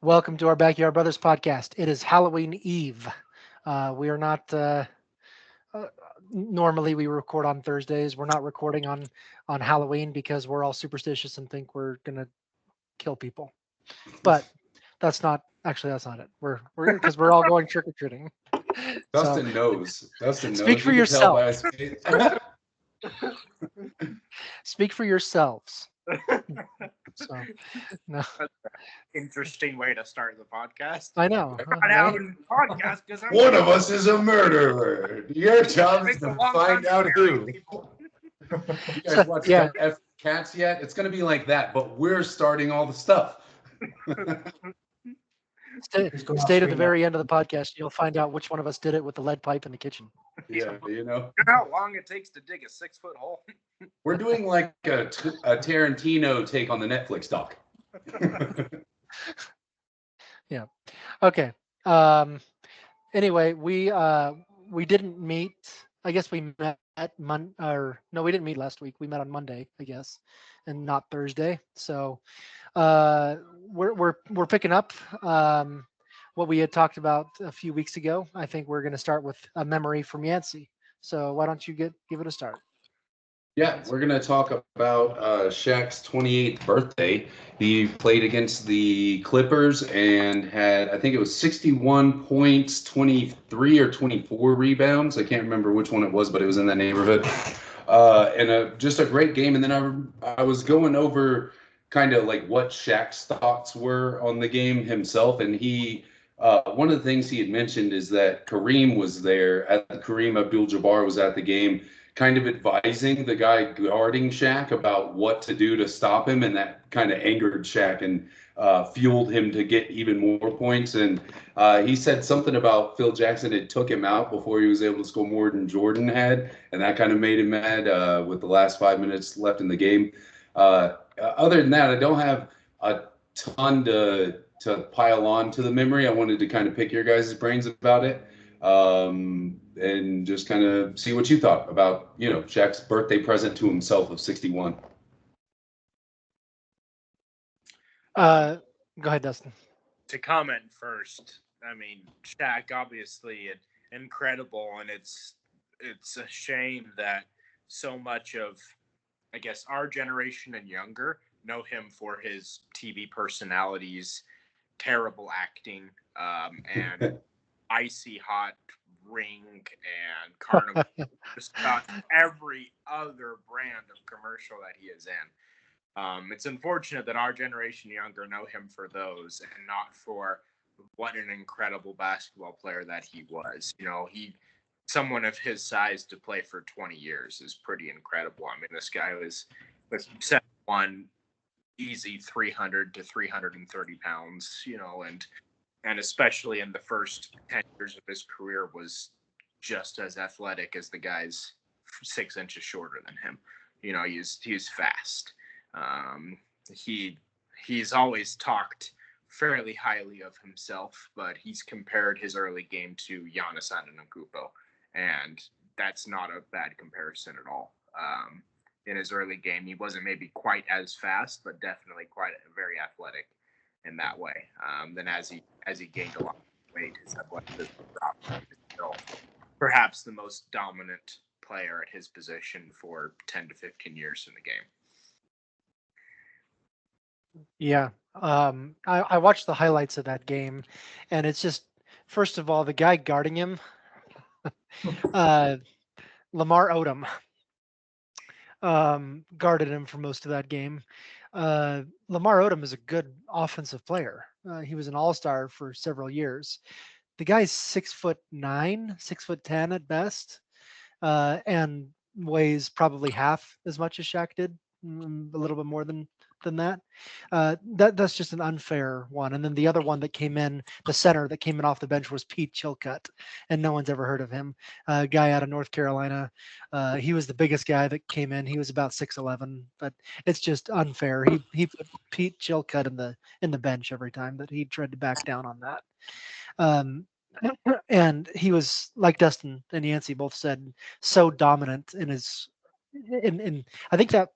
Welcome to our Backyard Brothers podcast. It is Halloween Eve. We are not uh, normally we record on Thursdays. We're not recording on Halloween because we're all superstitious and think we're gonna kill people. But that's not it. We're because we're all going trick or treating. So Dustin knows. Dustin speak knows. for You can tell yourself. by his face. Speak for yourselves. So no, Interesting way to start the podcast. I know. Not having a podcast because I'm One of us is a murderer. Your job is Takes a to long find time out to bury who. people. You guys watch Yeah. F Cats yet? It's going to be like that, but we're starting all the stuff. Stay to the very end of the podcast. You'll find out which one of us did it with the lead pipe in the kitchen. Yeah, You know how long it takes to dig a 6-foot hole? we're doing like a Tarantino take on the Netflix doc. Yeah. Okay. Anyway, we didn't meet. I guess we met we didn't meet last week. We met on Monday, I guess, and not Thursday. So we're picking up what we had talked about a few weeks ago. I think we're going to start with a memory from Yancey. So why don't you give it a start? Yeah, we're going to talk about Shaq's 28th birthday. He played against the Clippers and had, I think it was 61 points, 23 or 24 rebounds. I can't remember which one it was, but it was in that neighborhood. And just a great game. And then I was going over kind of like what Shaq's thoughts were on the game himself. And one of the things he had mentioned is that Kareem Abdul-Jabbar was at the game, kind of advising the guy guarding Shaq about what to do to stop him, and that kind of angered Shaq and fueled him to get even more points. And he said something about Phil Jackson had took him out before he was able to score more than Jordan had, and that kind of made him mad with the last 5 minutes left in the game. Other than that, I don't have a ton to pile on to the memory. I wanted to kind of pick your guys' brains about it. And just kind of see what you thought about, Shaq's birthday present to himself of 61. Go ahead, Dustin. To comment first, I mean, Shaq obviously incredible, and it's a shame that so much of, I guess, our generation and younger know him for his TV personalities, terrible acting, and icy hot ring and carnival, just about every other brand of commercial that he is in. It's unfortunate that our generation younger know him for those and not for what an incredible basketball player that he was. Someone of his size to play for 20 years is pretty incredible. I mean, this guy was 7'1", easy 300 to 330 pounds, and especially in the first 10 years of his career was just as athletic as the guys 6 inches shorter than him. He's fast. He's always talked fairly highly of himself, but he's compared his early game to Giannis Antetokounmpo, and that's not a bad comparison at all. In his early game, he wasn't maybe quite as fast, but definitely quite very athletic in that way. Then as he gained a lot of weight, his athleticism dropped. He's still perhaps the most dominant player at his position for 10 to 15 years in the game. Yeah. I watched the highlights of that game, and it's just, first of all, the guy guarding him, Lamar Odom, guarded him for most of that game. Lamar Odom is a good offensive player. He was an all-star for several years. The guy's 6'9", 6'10" at best, and weighs probably half as much as Shaq did, a little bit more than that. That's just an unfair one. And then the other one that came in, the center that came in off the bench, was Pete Chilcutt, and no one's ever heard of him. Guy out of North Carolina. He was the biggest guy that came in. He was about 6'11", but it's just unfair. He put Pete Chilcutt in the bench every time that he tried to back down on that. And he was, like Dustin and Yancey both said, so dominant in his in I think that,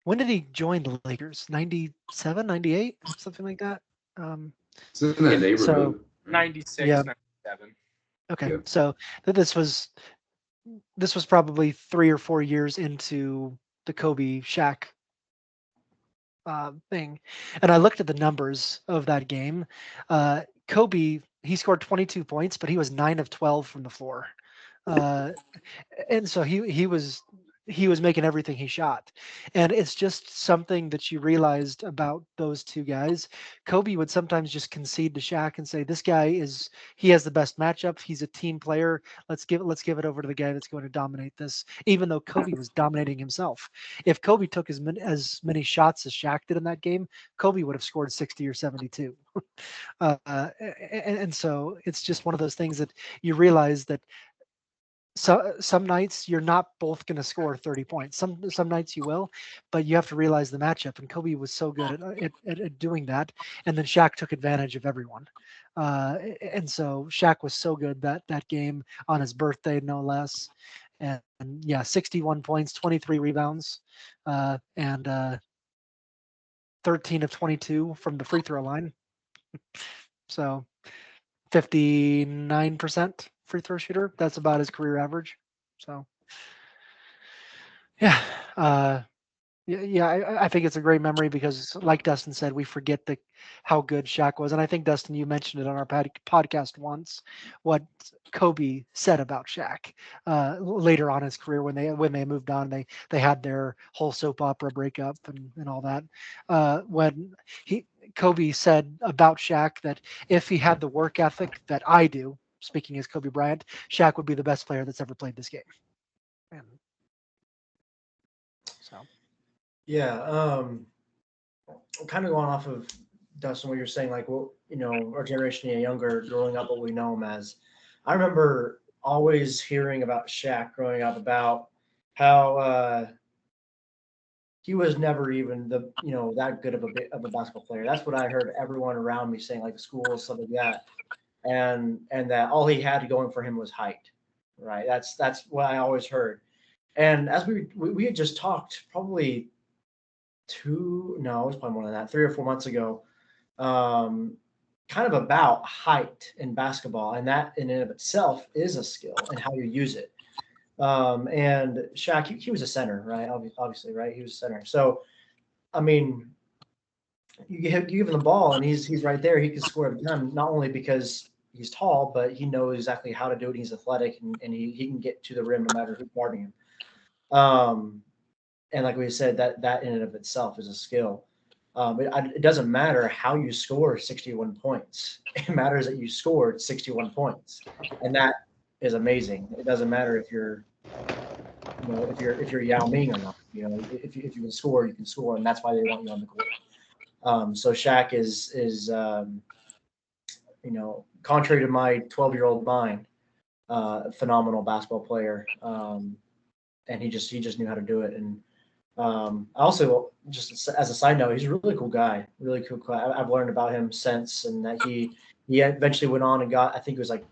when did he join the Lakers? 97, 98, something like that? It's in that neighborhood. So 96, yeah, 97. okay. Yeah. So this was probably 3 or 4 years into the Kobe Shaq thing, and I looked at the numbers of that game. Kobe, he scored 22 points, but he was 9 of 12 from the floor. Uh, and so he was making everything he shot, and it's just something that you realized about those two guys. Kobe would sometimes just concede to Shaq and say, this guy he has the best matchup, he's a team player, let's give it over to the guy that's going to dominate this, even though Kobe was dominating himself. If Kobe took as many shots as Shaq did in that game, Kobe would have scored 60 or 72. And so it's just one of those things that you realize that some nights you're not both going to score 30 points. Some nights you will, but you have to realize the matchup. And Kobe was so good at doing that. And then Shaq took advantage of everyone. And so Shaq was so good that game on his birthday, no less. And yeah, 61 points, 23 rebounds, and 13 of 22 from the free throw line. So 59% free throw shooter. That's about his career average. So yeah, yeah. I think it's a great memory because, like Dustin said, we forget how good Shaq was, and I think Dustin, you mentioned it on our podcast once, what Kobe said about Shaq later on in his career when they moved on, they had their whole soap opera breakup and all that. When Kobe said about Shaq that if he had the work ethic that I do, speaking as Kobe Bryant, Shaq would be the best player that's ever played this game. And so. Yeah, kind of going off of Dustin, what you're saying, like, well, our generation and younger, growing up, what we know him as. I remember always hearing about Shaq growing up, about how he was never even that good of a basketball player. That's what I heard everyone around me saying, like school, stuff like that, and that all he had going for him was height, right? That's what I always heard. And as we had just talked, probably it was probably more than that, 3 or 4 months ago, kind of about height in basketball, and that in and of itself is a skill and how you use it. And Shaq, he was a center, right? Obviously, right? He was a center. So, I mean, you give him the ball, and he's right there. He can score every time, not only because he's tall, but he knows exactly how to do it. He's athletic, and he can get to the rim no matter who's guarding him. And like we said, that in and of itself is a skill. It doesn't matter how you score 61 points. It matters that you scored 61 points, and that is amazing. It doesn't matter if you're Yao Ming or not. If you can score, you can score, and that's why they want you on the court. So Shaq is contrary to my 12-year-old mind, phenomenal basketball player, and he just knew how to do it. And I also, just as a side note, he's a really cool guy. Really cool guy. I've learned about him since, and that he eventually went on and got, I think it was like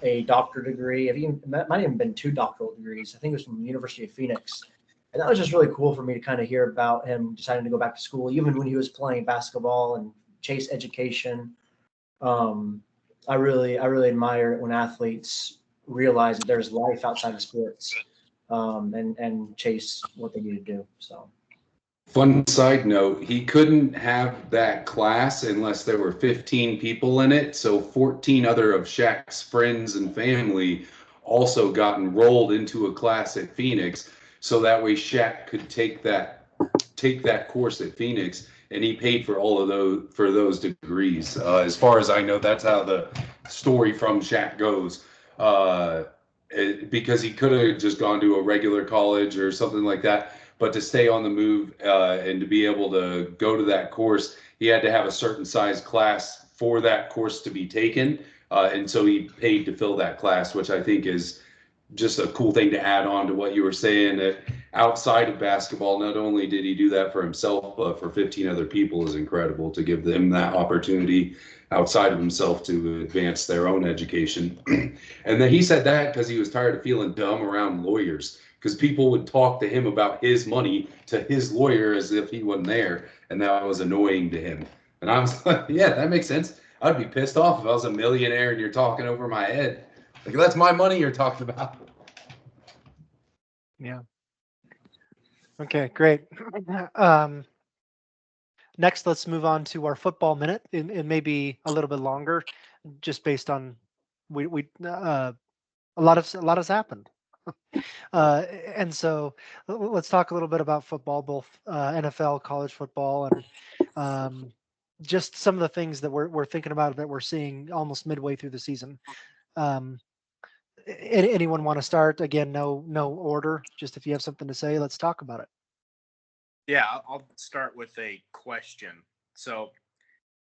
a doctorate degree. It might have even been 2 doctoral degrees. I think it was from the University of Phoenix. And that was just really cool for me to kind of hear about him deciding to go back to school, even when he was playing basketball and chase education. I really admire it when athletes realize that there's life outside of sports, and chase what they need to do. So. Fun side note, he couldn't have that class unless there were 15 people in it. So 14 other of Shaq's friends and family also got enrolled into a class at Phoenix. So that way Shaq could take that course at Phoenix, and he paid for all of those degrees. As far as I know, that's how the story from Shaq goes. Because he could have just gone to a regular college or something like that. But to stay on the move and to be able to go to that course, he had to have a certain size class for that course to be taken. And so he paid to fill that class, which I think is just a cool thing to add on to what you were saying, that outside of basketball, not only did he do that for himself, but for 15 other people is incredible, to give them that opportunity outside of himself to advance their own education. And then he said that because he was tired of feeling dumb around lawyers, because people would talk to him about his money to his lawyer as if he wasn't there, and that was annoying to him. And I was like, yeah, that makes sense. I'd be pissed off if I was a millionaire and you're talking over my head. Like, that's my money you're talking about. Yeah. Okay, great. Um, Next, let's move on to our football minute. It may be a little bit longer, just based on we a lot has happened. And so let's talk a little bit about football, both NFL, college football, and just some of the things that we're thinking about that we're seeing almost midway through the season. Um, Anyone want to start? Again, no order. Just if you have something to say, let's talk about it. Yeah, I'll start with a question. So,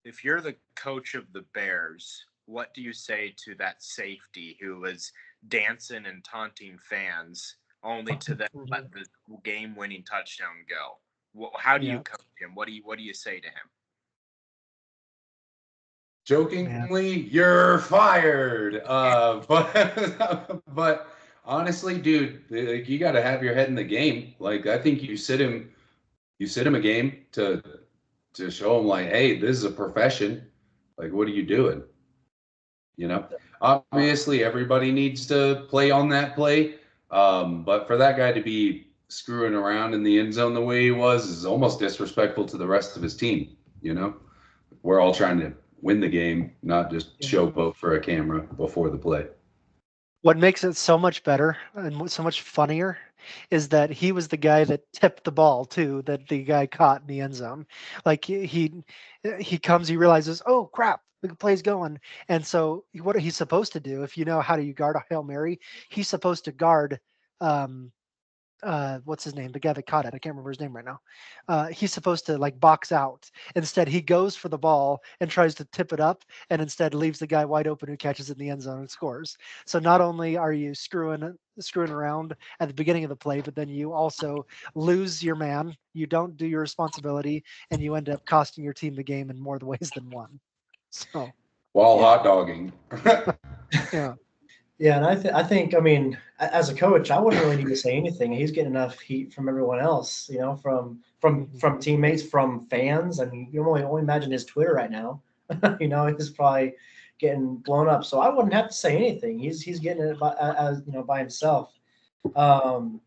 if you're the coach of the Bears, what do you say to that safety who was dancing and taunting fans only to then let the game-winning touchdown go? How do you Yeah. coach him? What do you say to him? Jokingly, you're fired. But honestly, dude, like, you got to have your head in the game. Like, I think you sit him a game to show him, like, hey, this is a profession. Like, what are you doing? You know, obviously everybody needs to play on that play. But for that guy to be screwing around in the end zone the way he was is almost disrespectful to the rest of his team. You know, we're all trying to win the game, not just showboat for a camera before the play. What makes it so much better and so much funnier is that he was the guy that tipped the ball too, that the guy caught in the end zone. Like he comes, he realizes, oh crap, the play's going, and so what he's supposed to do, if you know how do you guard a Hail Mary, he's supposed to guard. Um, what's his name? The guy that caught it. I can't remember his name right now. He's supposed to like box out. Instead, he goes for the ball and tries to tip it up, and instead leaves the guy wide open who catches it in the end zone and scores. So not only are you screwing around at the beginning of the play, but then you also lose your man. You don't do your responsibility, and you end up costing your team the game in more ways than one. So While hot dogging. yeah. Yeah, and I mean, as a coach, I wouldn't really need to say anything. He's getting enough heat from everyone else, you know, from teammates, from fans. I mean, you can only imagine his Twitter right now. You know, he's probably getting blown up. So I wouldn't have to say anything. He's getting it by, as you know, by himself. Um,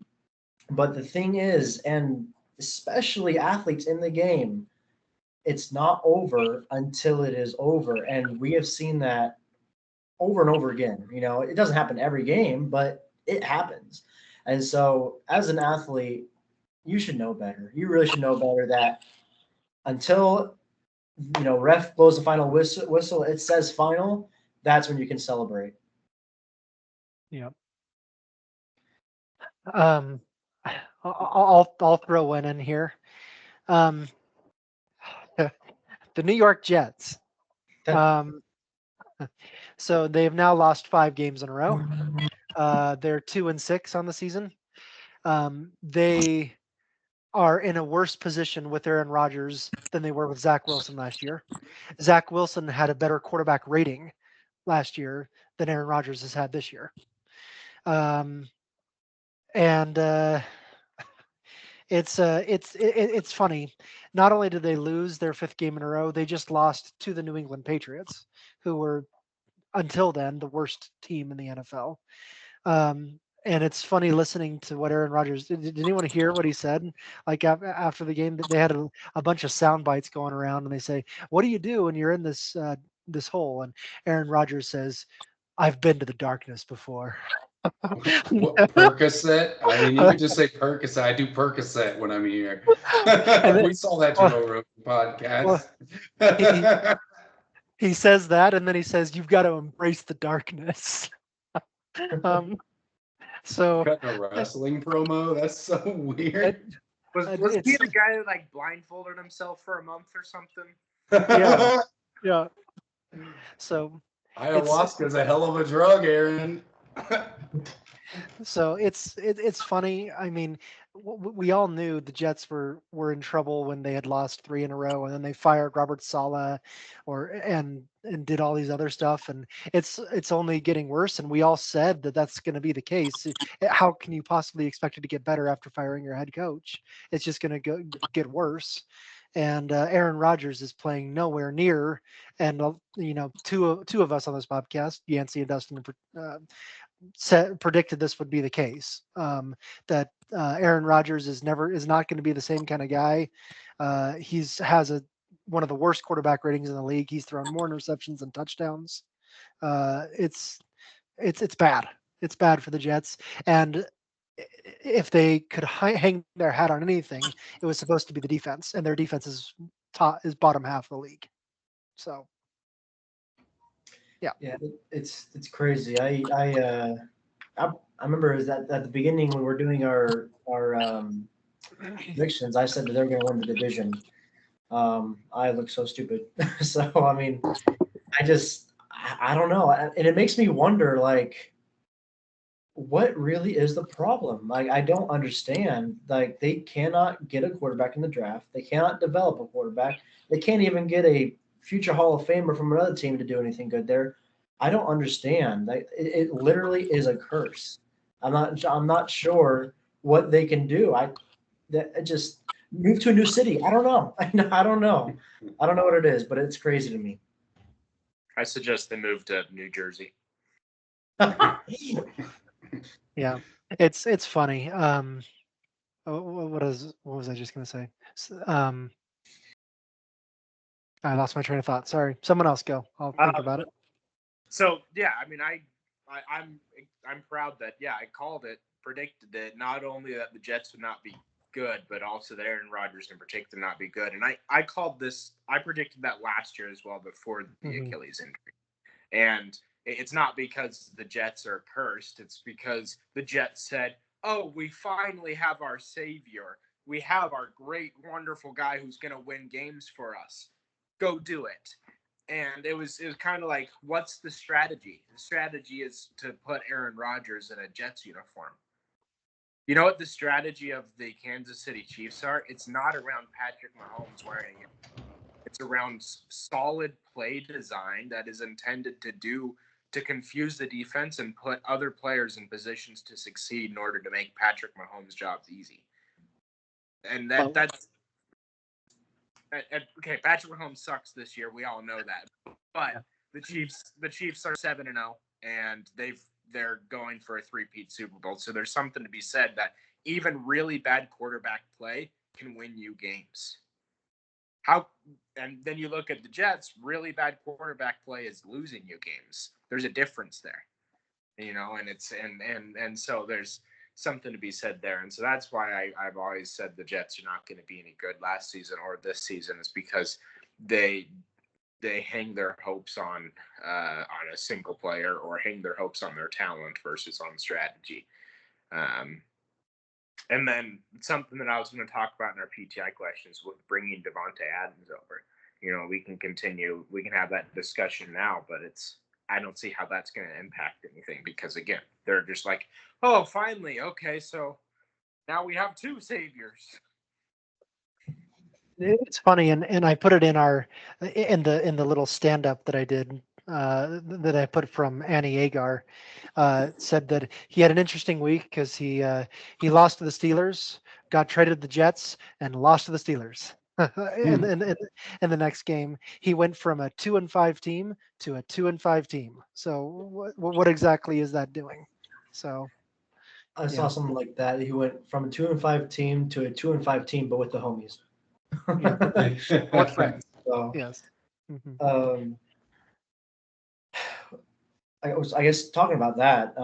but the thing is, and especially athletes in the game, it's not over until it is over, and we have seen that over and over again. You know, it doesn't happen every game, but it happens. And so, as an athlete, you should know better. You really should know better that until ref blows the final whistle, it says final. That's when you can celebrate. Yeah. Um, I'll throw one in here. Um, the New York Jets. So they have now lost 5 games in a row. They're 2-6 on the season. They are in a worse position with Aaron Rodgers than they were with Zach Wilson last year. Zach Wilson had a better quarterback rating last year than Aaron Rodgers has had this year. And it's funny. Not only did they lose their 5th game in a row, they just lost to the New England Patriots, who were until then the worst team in the NFL. And it's funny listening to what Aaron Rodgers did. Anyone hear what he said? Like after the game, they had a bunch of sound bites going around, and they say, "What do you do when you're in this hole?" And Aaron Rodgers says, "I've been to the darkness before." What, Percocet? I mean, you could just say Percocet. I do Percocet when I'm here. We saw that Joe Rogan podcast. He says that, and then he says, "You've got to embrace the darkness." So cutting a wrestling promo. That's so weird. Was he the guy that like blindfolded himself for a month or something? Yeah. So ayahuasca is a hell of a drug, Aaron. So it's funny. I mean, we all knew the Jets were in trouble when they had lost 3 in a row, and then they fired Robert Saleh, and did all these other stuff, and it's only getting worse. And we all said that that's going to be the case. How can you possibly expect it to get better after firing your head coach? It's just going to get worse. and Aaron Rodgers is playing nowhere near. And two of us on this podcast, Yancey and Dustin, predicted this would be the case. That Aaron Rodgers is not going to be the same kind of guy. Has one of the worst quarterback ratings in the league. He's thrown more interceptions than touchdowns. It's bad. It's bad for the Jets. And if they could hang their hat on anything, it was supposed to be the defense, and their defense is bottom half of the league. So, yeah, it's crazy. I remember it was at the beginning when we were doing our predictions. I said that they're going to win the division. I look so stupid. So I mean, I don't know, and it makes me wonder, like, what really is the problem? Like, I don't understand. Like, they cannot get a quarterback in the draft. They cannot develop a quarterback. They can't even get a future Hall of Famer from another team to do anything good there. I don't understand. Like, it literally is a curse. I'm not sure what they can do. Just move to a new city. I don't know. I don't know. I don't know what it is, but it's crazy to me. I suggest they move to New Jersey. Yeah, it's funny. What was I just gonna say? I lost my train of thought. Sorry. Someone else go. I'll think about it. So yeah, I mean, I'm proud that I called it, predicted it. Not only that the Jets would not be good, but also that Aaron Rodgers in particular not be good. And I called this. I predicted that last year as well before the Achilles injury. And it's not because the Jets are cursed. It's because the Jets said, "Oh, we finally have our savior. We have our great, wonderful guy who's going to win games for us. Go do it." And it was kind of like, what's the strategy? The strategy is to put Aaron Rodgers in a Jets uniform. You know what the strategy of the Kansas City Chiefs are? It's not around Patrick Mahomes wearing it. It's around solid play design that is intended to confuse the defense and put other players in positions to succeed in order to make Patrick Mahomes' jobs easy. And that's okay. Patrick Mahomes sucks this year. We all know that. But the Chiefs are 7-0, and they're going for a three-peat Super Bowl. So there's something to be said that even really bad quarterback play can win you games. And then you look at the Jets, really bad quarterback play is losing you games. There's a difference there, and so there's something to be said there. And so that's why I've always said the Jets are not going to be any good last season or this season, is because they hang their hopes on a single player, or hang their hopes on their talent versus on strategy. And then something that I was going to talk about in our PTI questions with bringing Davante Adams over. We can have that discussion now, but I don't see how that's going to impact anything, because again, they're just like, oh, finally, okay, so now we have two saviors. It's funny, and I put it in the little stand up that I did, that I put from Annie Agar. Said that he had an interesting week because he lost to the Steelers, got traded to the Jets, and lost to the Steelers. And in the next game, he went from a 2-5 team to a 2-5 team. So what exactly is that doing? So I saw something like that. He went from a 2-5 team to a 2-5 team, but with the homies. With friends. So, yes. I guess talking about that,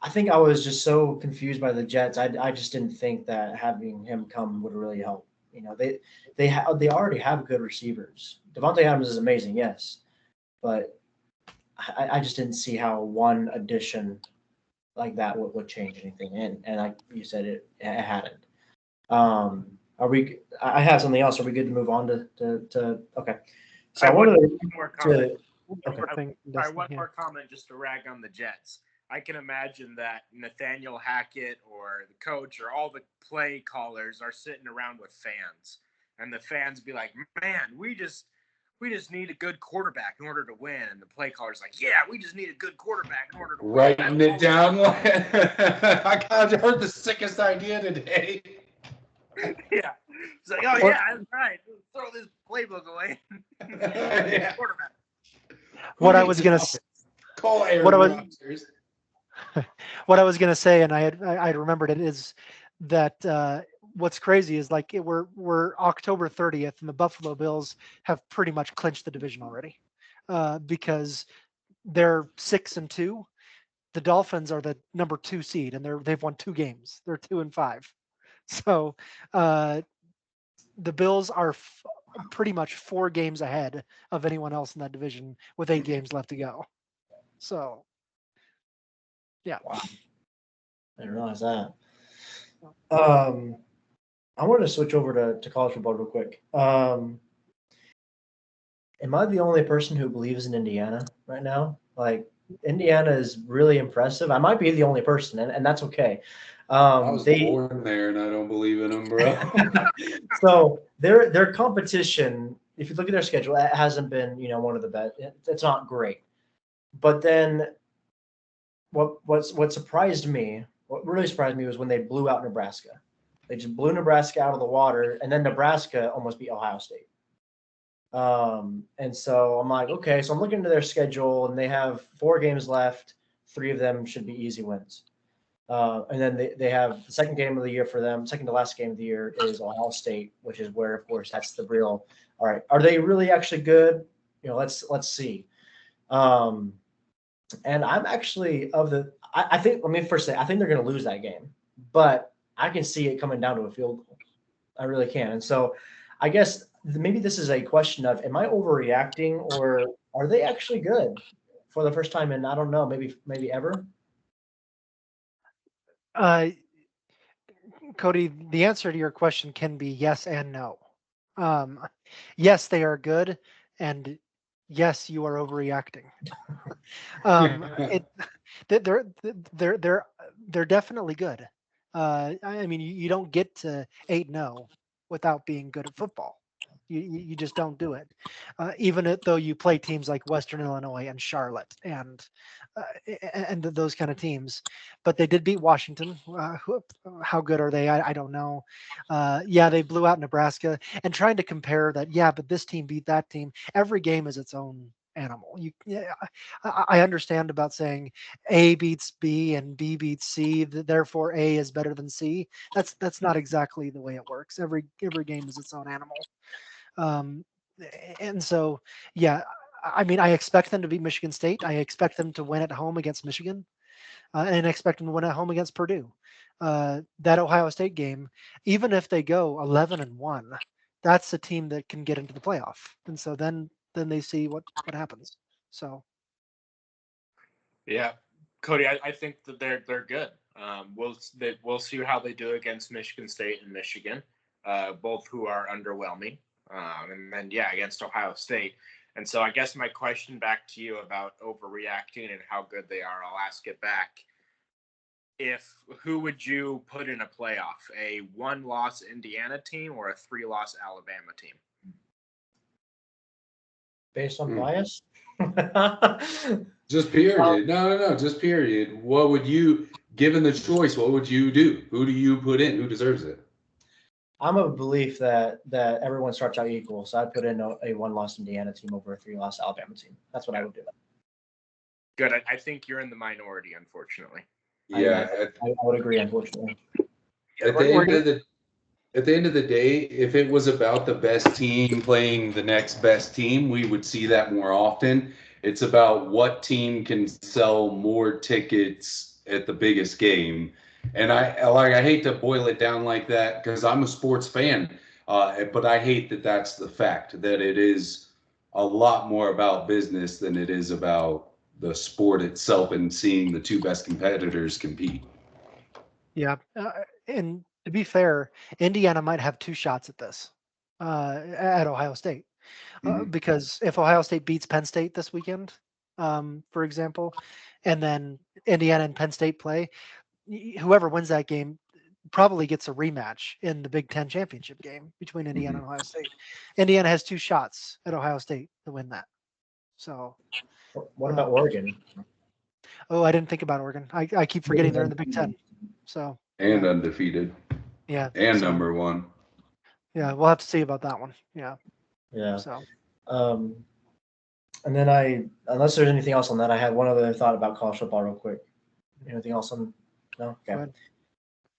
I think I was just so confused by the Jets. I just didn't think that having him come would really help. They already have good receivers. Davante Adams is amazing, yes, but I just didn't see how one addition like that would change anything. And like you said, it hadn't. Are we? I have something else. Are we good to move on to okay? So I wanted one more comment. One more comment just to rag on the Jets. I can imagine that Nathaniel Hackett or the coach or all the play callers are sitting around with fans, and the fans be like, "Man, we just need a good quarterback in order to win." And the play caller's like, "Yeah, we just need a good quarterback in order to win." Writing it down. I heard the sickest idea today. Yeah. It's like, oh yeah, that's right. Throw this playbook away. Yeah. Quarterback. What Who I needs was an gonna offense? Call Aaron what I was Rodgers. what I was gonna say, and I remembered it, is that what's crazy is like we're October 30th, and the Buffalo Bills have pretty much clinched the division already, because they're 6-2. The Dolphins are the number 2 seed, and they've won 2 games. They're 2-5. So the Bills are pretty much 4 games ahead of anyone else in that division with 8 games left to go. So, yeah. Wow. I didn't realize that. I wanted to switch over to college football real quick. Am I the only person who believes in Indiana right now? Like, Indiana is really impressive. I might be the only person, and that's okay. I was born there, and I don't believe in them, bro. So their competition, if you look at their schedule, it hasn't been one of the best. It's not great. But then what surprised me, what really surprised me was when they blew out Nebraska. They just blew Nebraska out of the water, and then Nebraska almost beat Ohio State. And so I'm like, okay, so I'm looking into their schedule, and they have 4 games left. 3 of them should be easy wins. And then they have the second game of the year for them. Second to last game of the year is Ohio State, which is where, of course, that's the real. All right, are they really actually good? Let's see. And I'm actually of the. I think. Let me first say, I think they're going to lose that game, but I can see it coming down to a field goal. I really can. And so, I guess maybe this is a question of, am I overreacting, or are they actually good for the first time in, I don't know, maybe ever? Cody, the answer to your question can be yes and no. Yes, they are good, and yes, you are overreacting. They're they're definitely good. I mean, you don't get to 8-0 without being good at football. You just don't do it. Even though you play teams like Western Illinois and Charlotte and those kind of teams, but they did beat Washington. How good are they? I don't know. Yeah, they blew out Nebraska, and trying to compare that. Yeah, but this team beat that team. Every game is its own animal. I understand about saying A beats B and B beats C, therefore A is better than C. That's not exactly the way it works. Every game is its own animal. Um, and so, yeah, I mean, I expect them to beat Michigan State. I expect them to win at home against Michigan, and I expect them to win at home against Purdue. That Ohio State game, even if they go 11-1, that's a team that can get into the playoff. And so then they see what happens. So, yeah, Cody, I think that they're good. We'll see how they do against Michigan State and Michigan, both who are underwhelming. And then, yeah, against Ohio State. And so I guess my question back to you about overreacting and how good they are, I'll ask it back. Who would you put in a playoff? A 1-loss Indiana team or a 3-loss Alabama team? Based on bias? Just period. No. Just period. What would you, given the choice, what would you do? Who do you put in? Who deserves it? I'm of a belief that everyone starts out equal, so I'd put in a 1-loss Indiana team over a 3-loss Alabama team. That's what I would do. Good. I think you're in the minority, unfortunately. Yeah, I would agree, unfortunately. At the end of the day, if it was about the best team playing the next best team, we would see that more often. It's about what team can sell more tickets at the biggest game. And I hate to boil it down like that because I'm a sports fan, but I hate that that's the fact, that it is a lot more about business than it is about the sport itself and seeing the 2 best competitors compete. yeah. And to be fair, Indiana might have 2 shots at this at Ohio State. Because if Ohio State beats Penn State this weekend, for example, and then Indiana and Penn State play, whoever wins that game probably gets a rematch in the Big Ten championship game between Indiana and Ohio State. Indiana has 2 shots at Ohio State to win that. So, what about Oregon? Oh, I didn't think about Oregon. I keep forgetting they're in the Big Ten. So and undefeated. Yeah. and so, number one. Yeah, we'll have to see about that one. Yeah. Yeah. So And then unless there's anything else on that, I had one other thought about college football real quick. Anything else on? No. go Okay.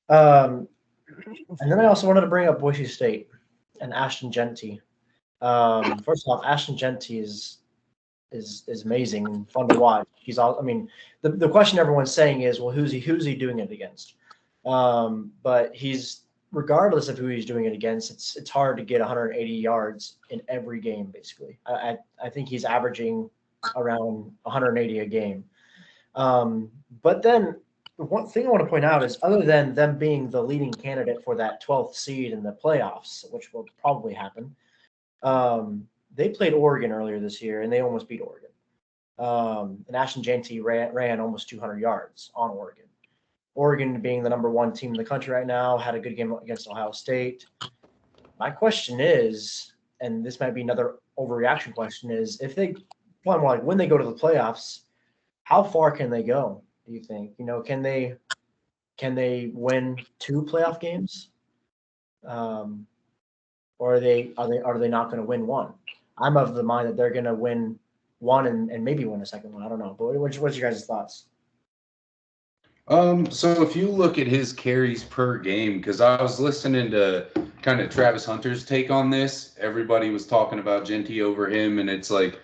ahead. And then I also wanted to bring up Boise State and Ashton Genty. First off, Ashton Genty is amazing and fun to watch. He's all. I mean, the question everyone's saying is, well, who's he doing it against? But he's regardless of who he's doing it against, it's hard to get 180 yards in every game. Basically, I think he's averaging around 180 a game. But then one thing I want to point out is, other than them being the leading candidate for that 12th seed in the playoffs, which will probably happen, they played Oregon earlier this year and they almost beat Oregon. And Ashton Genty ran almost 200 yards on Oregon. Oregon, being the number one team in the country right now, had a good game against Ohio State. My question is, and this might be another overreaction question, is if they, probably more like when they go to the playoffs, how far can they go? Do you think? Can they win 2 playoff games, or are they not going to win one? I'm of the mind that they're going to win one and maybe win a second one. I don't know. But what's your guys' thoughts? So if you look at his carries per game, because I was listening to kind of Travis Hunter's take on this, everybody was talking about Genty over him, and it's like,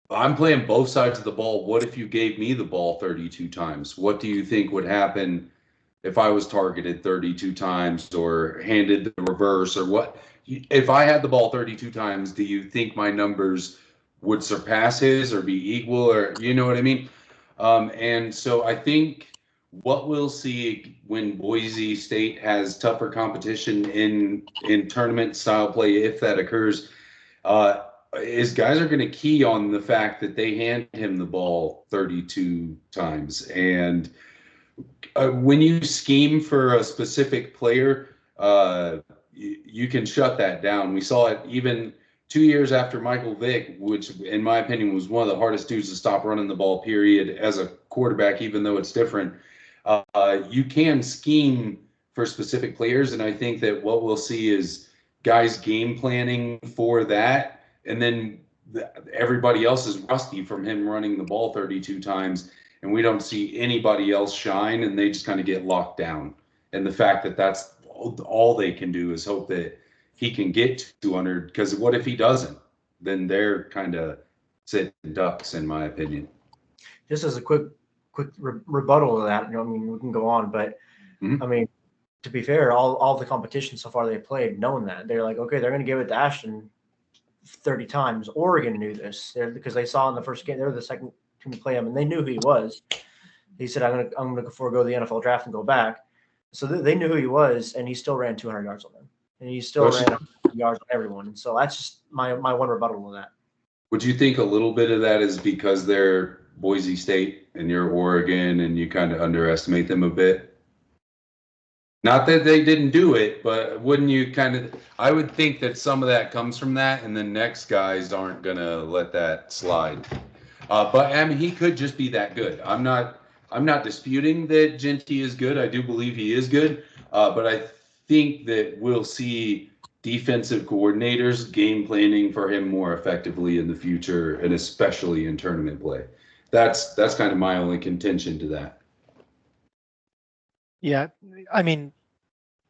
I'm playing both sides of the ball. What if you gave me the ball 32 times? What do you think would happen if I was targeted 32 times or handed the reverse, or what? If I had the ball 32 times, do you think my numbers would surpass his or be equal, or you know what I mean? And so I think what we'll see when Boise State has tougher competition in tournament style play, if that occurs, is guys are going to key on the fact that they hand him the ball 32 times. And when you scheme for a specific player, you can shut that down. We saw it even 2 years after Michael Vick, which in my opinion was one of the hardest dudes to stop running the ball, period, as a quarterback, even though it's different. You can scheme for specific players, and I think that what we'll see is guys game planning for that, and then everybody else is rusty from him running the ball 32 times, and we don't see anybody else shine, and they just kind of get locked down. And the fact that that's all they can do is hope that he can get to 200, because what if he doesn't? Then they're kind of sitting ducks, in my opinion. Just as a quick rebuttal to that, I mean, we can go on, but I mean, to be fair, all the competition so far they played, knowing that they're like, okay, they're going to give it to Ashton 30 times. Oregon knew this because they saw in the first game, they were the second team to play him, and they knew who he was. He said, I'm going to forego the NFL draft and go back. So they knew who he was, and he still ran 200 yards on them, and he still ran 100 yards on everyone. And so that's just my one rebuttal to that. Would you think a little bit of that is because they're Boise State and you're Oregon, and you kind of underestimate them a bit? Not that they didn't do it, but wouldn't you kind of? I would think that some of that comes from that, and the next guys aren't gonna let that slide. But I mean, he could just be that good. I'm not disputing that Genty is good. I do believe he is good, but I think that we'll see defensive coordinators game planning for him more effectively in the future, and especially in tournament play. That's kind of my only contention to that. Yeah, I mean,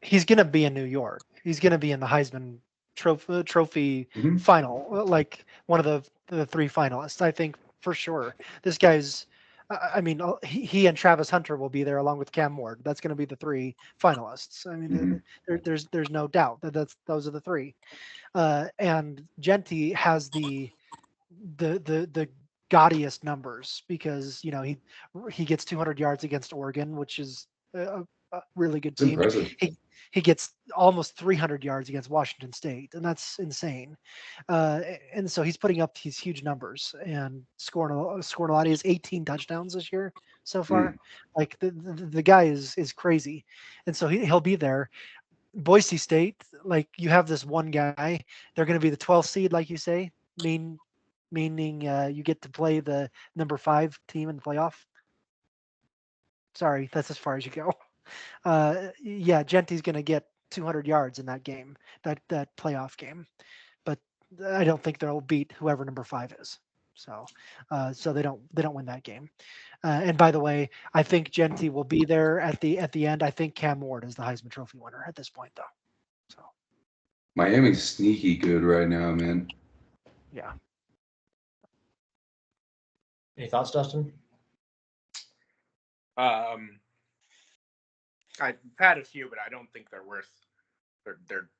he's going to be in New York. He's going to be in the Heisman trophy final, like one of the 3 finalists, I think, for sure. This guy's, I mean, he and Travis Hunter will be there along with Cam Ward. That's going to be the 3 finalists. I mean, there's no doubt that those are the 3. And Genty has the gaudiest numbers because he gets 200 yards against Oregon, which is a really good team. Impressive. He gets almost 300 yards against Washington State, and that's insane. And so he's putting up these huge numbers and scoring a lot. He has 18 touchdowns this year so far. Like the guy is crazy, and so he'll be there. Boise State, like you have this one guy, they're going to be the 12th seed, like you say, meaning you get to play the number 5 team in the playoff. Sorry, that's as far as you go. yeah, Genty's going to get 200 yards in that game, that playoff game, but I don't think they'll beat whoever number 5 is. So they don't win that game. And by the way, I think Genty will be there at the end. I think Cam Ward is the Heisman Trophy winner at this point, though. So Miami's sneaky good right now, man. yeah. Any thoughts, Dustin? I've had a few, but I don't think they're worth.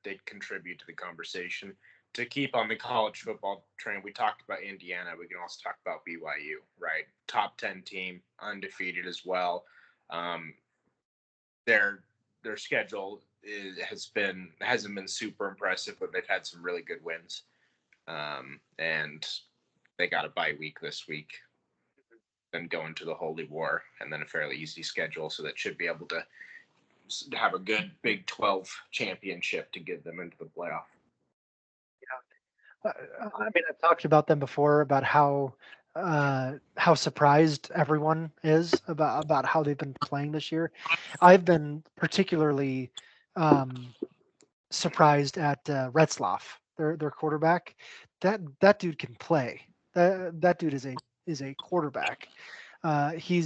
They'd contribute to the conversation. To keep on the college football train, we talked about Indiana. We can also talk about BYU, right? Top 10 team, undefeated as well. Their schedule hasn't been super impressive, but they've had some really good wins. And they got a bye week this week, then go into the Holy War, and then a fairly easy schedule. So that should be able to have a good Big 12 championship to get them into the playoff. I mean, I've talked about them before about how surprised everyone is about how they've been playing this year. I've been particularly surprised at Retzloff, their quarterback. That dude can play. That dude is a quarterback. He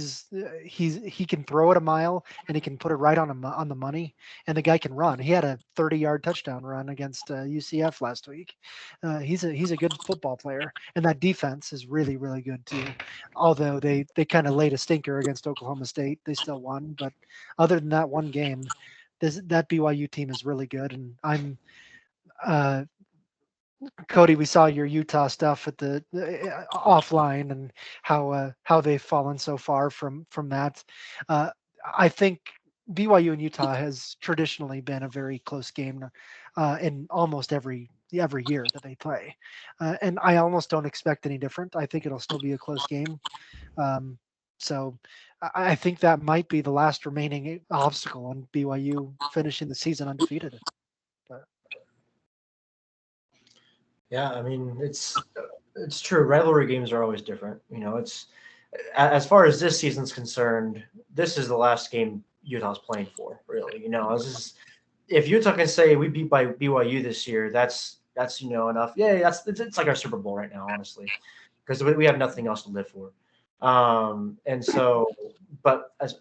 can throw it a mile and he can put it right on the money, and the guy can run. He had a 30-yard touchdown run against UCF last week. He's a good football player, and that defense is really, really good too. Although they kind of laid a stinker against Oklahoma State, they still won. But other than that one game, that BYU team is really good, and I'm Cody, we saw your Utah stuff at the offline and how they've fallen so far from that. I think BYU and Utah has traditionally been a very close game in almost every year that they play, and I almost don't expect any different. I think it'll still be a close game. So I think that might be the last remaining obstacle on BYU finishing the season undefeated. Yeah, I mean it's true. Rivalry games are always different. It's as far as this season's concerned, this is the last game Utah's playing for. Really, this is, if Utah can say we beat by BYU this year, that's enough. Yeah, it's like our Super Bowl right now, honestly, because we have nothing else to live for. And so, but as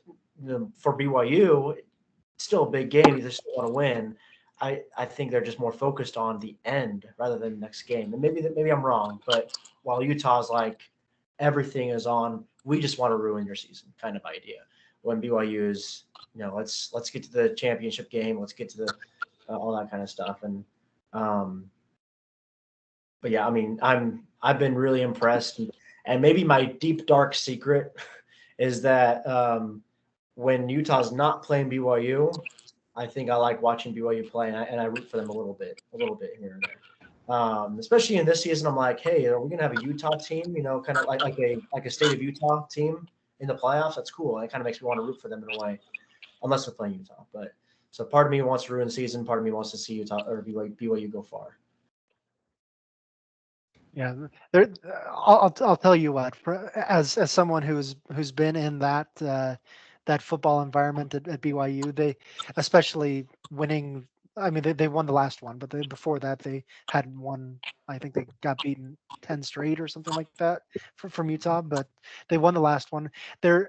for BYU, it's still a big game. You just want to win. I think they're just more focused on the end rather than the next game. And maybe I'm wrong, but while Utah's like everything is on, we just want to ruin your season kind of idea. When BYU is, let's get to the championship game, let's get to the all that kind of stuff. And but yeah, I mean, I've been really impressed, and maybe my deep dark secret is that when Utah's not playing BYU, I think I like watching BYU play, and I root for them a little bit here and there. Especially in this season, I'm like, hey, are we gonna have a Utah team? Kind of like a state of Utah team in the playoffs. That's cool. It kind of makes me want to root for them in a way, unless they're playing Utah. But so part of me wants to ruin the season. Part of me wants to see Utah or BYU go far. Yeah, I'll tell you what. As someone who's been in that football environment at BYU, they, especially winning. I mean, they won the last one, but before that they hadn't won. I think they got beaten 10 straight or something like that from Utah, but they won the last one. They're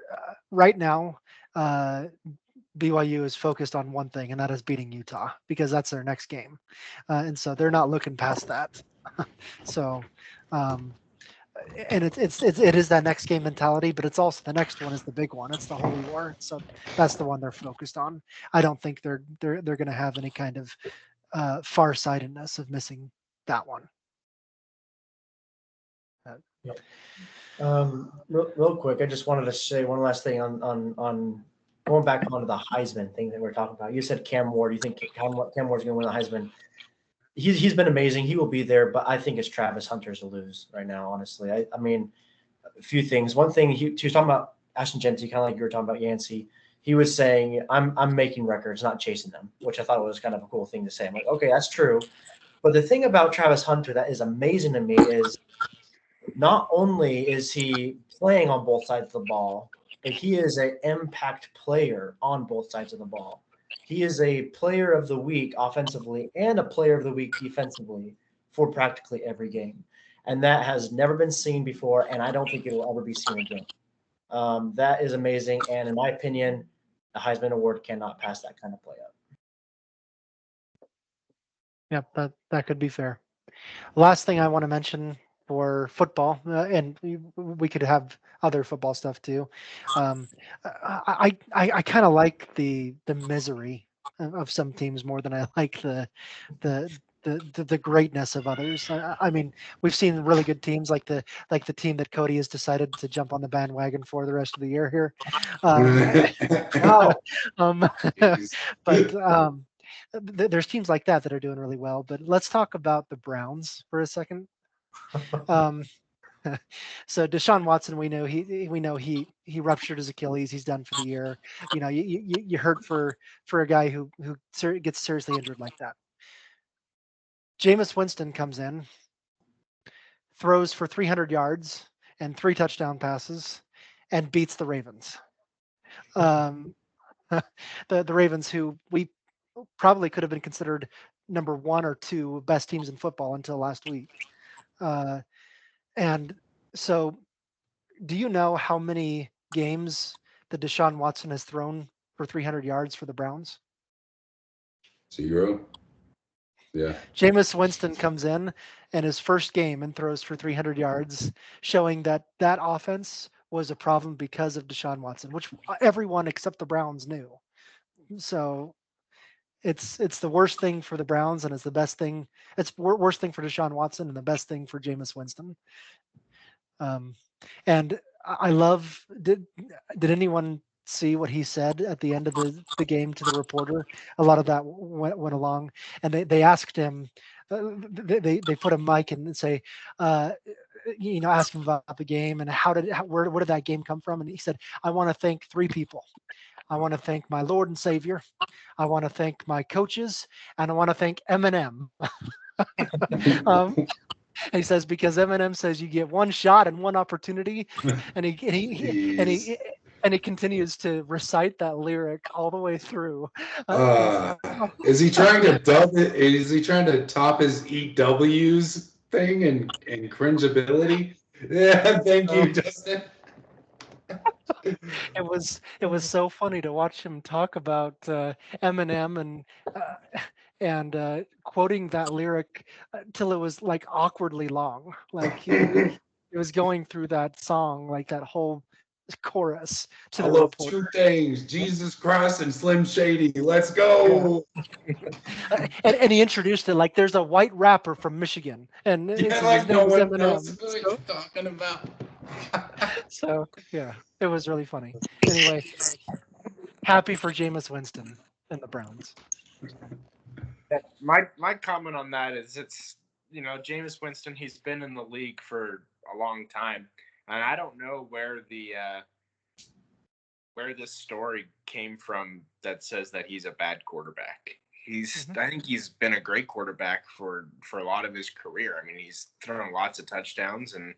right now. BYU is focused on one thing, and that is beating Utah, because that's their next game, and so they're not looking past that. So, and it is that next game mentality, but it's also the next one is the big one. It's the Holy War. So that's the one they're focused on. I don't think they're going to have any kind of farsightedness of missing that one. Real quick, I just wanted to say one last thing on going back onto the Heisman thing that we're talking about. You said Cam Ward. You think Cam Ward's going to win the Heisman? He's been amazing. He will be there, but I think it's Travis Hunter's to lose right now, honestly. I mean, a few things. One thing, he was talking about Ashton Genty, kind of like you were talking about Yancey. He was saying, I'm making records, not chasing them, which I thought was kind of a cool thing to say. I'm like, okay, that's true. But the thing about Travis Hunter that is amazing to me is not only is he playing on both sides of the ball, Like, he is an impact player on both sides of the ball. He is a player of the week offensively and a player of the week defensively for practically every game. And that has never been seen before, and I don't think it will ever be seen again. That is amazing. And in my opinion, the Heisman Award cannot pass that kind of play up. Yep, that could be fair. Last thing I want to mention for football, and we could have other football stuff too. I kind of like the misery of some teams more than I like the greatness of others. I mean, we've seen really good teams like the team that Cody has decided to jump on the bandwagon for the rest of the year here. Wow. But there's teams like that are doing really well. But let's talk about the Browns for a second. So Deshaun Watson, we know he ruptured his Achilles. He's done for the year. You know, you hurt for a guy who gets seriously injured like that. Jameis Winston comes in, throws for 300 yards and 3 touchdown passes, and beats the Ravens. The Ravens, who we probably could have been considered number 1 or 2 best teams in football until last week. And so, do you know how many games that Deshaun Watson has thrown for 300 yards for the Browns? 0. Yeah. Jameis Winston comes in his first game and throws for 300 yards, showing that offense was a problem because of Deshaun Watson, which everyone except the Browns knew. So it's the worst thing for the Browns, and it's the best thing. It's worst thing for Deshaun Watson and the best thing for Jameis Winston. And I love. Did anyone see what he said at the end of the game to the reporter? A lot of that went along, and they asked him. They put a mic and say, ask him about the game and where did that game come from? And he said, I want to thank 3 people. I want to thank my Lord and Savior. I want to thank my coaches, and I want to thank Eminem. And he says, because Eminem says you get 1 shot and 1 opportunity, and he continues to recite that lyric all the way through. Is he trying to dub it? Is he trying to top his EW's thing and cringeability? Yeah, thank you, Dustin. It was so funny to watch him talk about Eminem and quoting that lyric till it was like awkwardly long. Like he was going through that song, like that whole chorus to I the love reporter. 2 things: Jesus Christ and Slim Shady. Let's go. Yeah. And he introduced it like there's a white rapper from Michigan, and Yeah, his like name no is one Eminem. knows who he's talking about. So yeah, it was really funny. Anyway, happy for Jameis Winston and the Browns. My comment on that is it's Jameis Winston, he's been in the league for a long time, and I don't know where this story came from that says that he's a bad quarterback. I think he's been a great quarterback for a lot of his career. I mean, he's thrown lots of touchdowns, and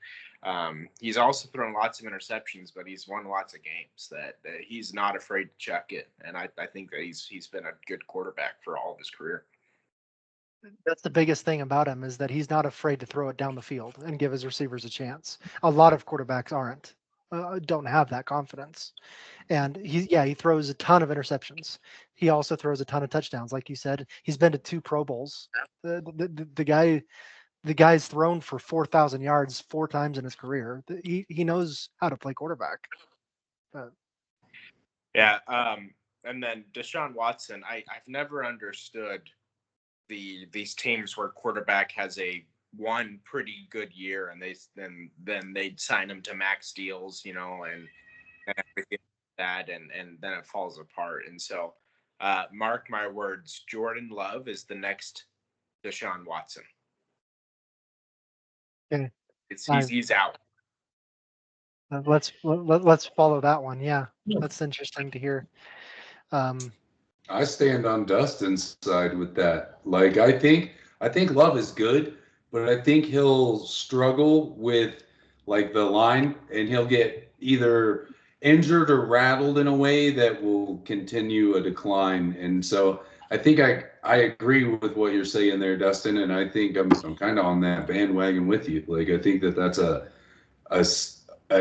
he's also thrown lots of interceptions, but he's won lots of games that he's not afraid to chuck it. And I think that he's been a good quarterback for all of his career. That's the biggest thing about him, is that he's not afraid to throw it down the field and give his receivers a chance. A lot of quarterbacks don't have that confidence. And he throws a ton of interceptions. He also throws a ton of touchdowns. Like you said, he's been to 2 Pro Bowls. The guy's thrown for 4,000 yards 4 times in his career. He knows how to play quarterback. Yeah. And then Deshaun Watson, I've never understood these teams where quarterback has one pretty good year, and then they'd sign him to max deals, and everything like that, and then it falls apart. And so, mark my words, Jordan Love is the next Deshaun Watson. Okay. He's out. Let's follow that one. Yeah, that's interesting to hear. I stand on Dustin's side with that. Like, I think Love is good, but I think he'll struggle with like the line, and he'll get either injured or rattled in a way that will continue a decline. And so I think I agree with what you're saying there, Dustin, and I think I'm kind of on that bandwagon with you. Like I think that that's an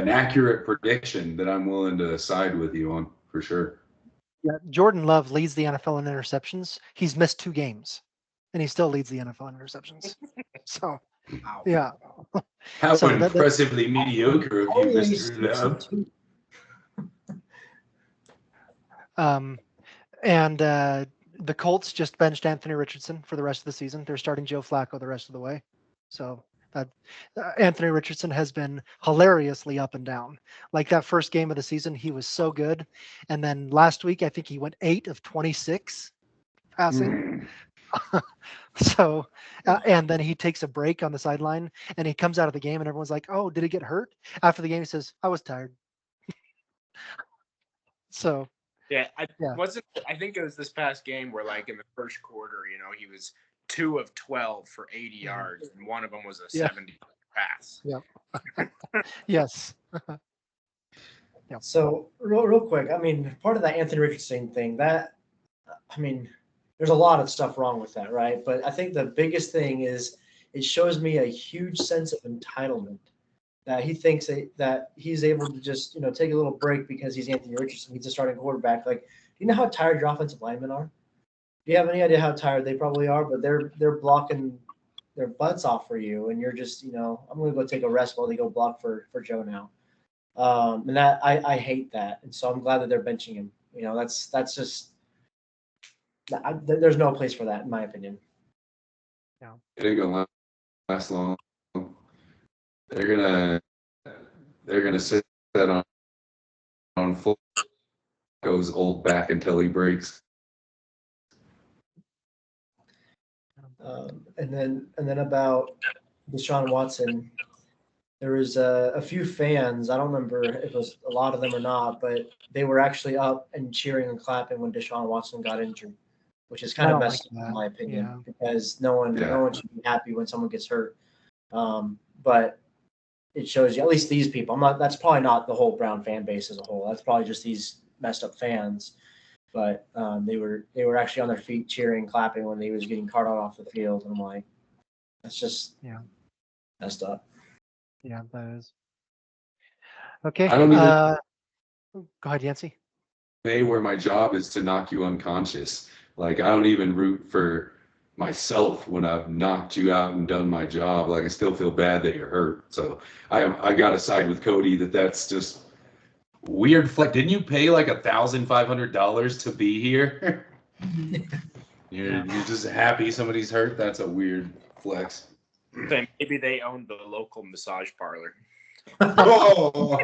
accurate prediction that I'm willing to side with you on for sure. Yeah, Jordan Love leads the NFL in interceptions. He's missed 2 games, and he still leads the NFL in interceptions. So, Wow. yeah. How So that impressively mediocre of you, Only Mr. Love. 62. and the Colts just benched Anthony Richardson for the rest of the season. They're starting Joe Flacco the rest of the way. So that Anthony Richardson has been hilariously up and down. Like that first game of the season, he was so good, and then last week I think he went 8 of 26 passing. So, and then he takes a break on the sideline, and he comes out of the game, and everyone's like, "Oh, did he get hurt?" After the game, he says, "I was tired." So, Yeah, I Yeah. think it was this past game where, like, in the first quarter, he was 2 of 12 for 80 yards, and one of them was a Yeah. 70 pass. yes. So real quick, I mean, part of that Anthony Richardson thing, there's a lot of stuff wrong with that, right? But I think the biggest thing is it shows me a huge sense of entitlement that he thinks that he's able to just, take a little break because he's Anthony Richardson. He's a starting quarterback. Like, do you know how tired your offensive linemen are? Do you have any idea how tired they probably are? But they're blocking their butts off for you, and you're just, I'm going to go take a rest while they go block for Joe now. And that I hate that, and so I'm glad that they're benching him. That's just there's no place for that in my opinion. It ain't gonna last long. They're gonna sit that on full goes old back until he breaks. And then about Deshaun Watson, there was a few fans. I don't remember if it was a lot of them or not, but they were actually up and cheering and clapping when Deshaun Watson got injured, which is kind of messed up in my opinion, because no one should be happy when someone gets hurt. But it shows you, at least these people. That's probably not the whole Brown fan base as a whole. That's probably just these messed up fans. But they were actually on their feet cheering, clapping when he was getting carted off the field. And I'm like, that's just messed up. Yeah, that is. Okay. I don't even go ahead, Yancey. where my job is to knock you unconscious. Like I don't even root for myself when I've knocked you out and done my job. Like I still feel bad that you're hurt. So I got to side with Cody that's just weird. Didn't you pay like $1,500 to be here? You're just happy somebody's hurt. That's a weird flex. Then maybe they owned the local massage parlor. Oh,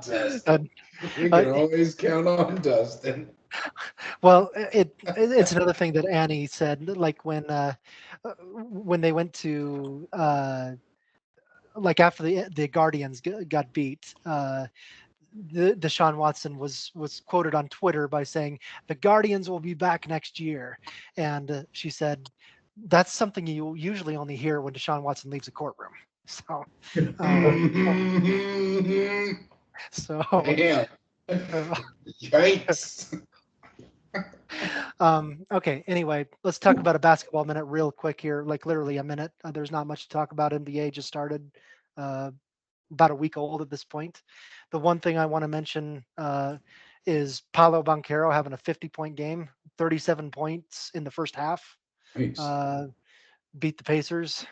Dustin. You can always count on Dustin. Well, it's another thing that Annie said, like when they went to like after the Guardians got beat, Deshaun Watson was quoted on Twitter by saying the Guardians will be back next year, and she said that's something you usually only hear when Deshaun Watson leaves a courtroom. So, Damn. Yikes. Okay. Anyway, let's talk about a basketball minute real quick here. Like literally a minute. There's not much to talk about. NBA just started. About a week old at this point. The one thing I want to mention is Paolo Banchero having a 50-point game, 37 points in the first half. Nice. Beat the Pacers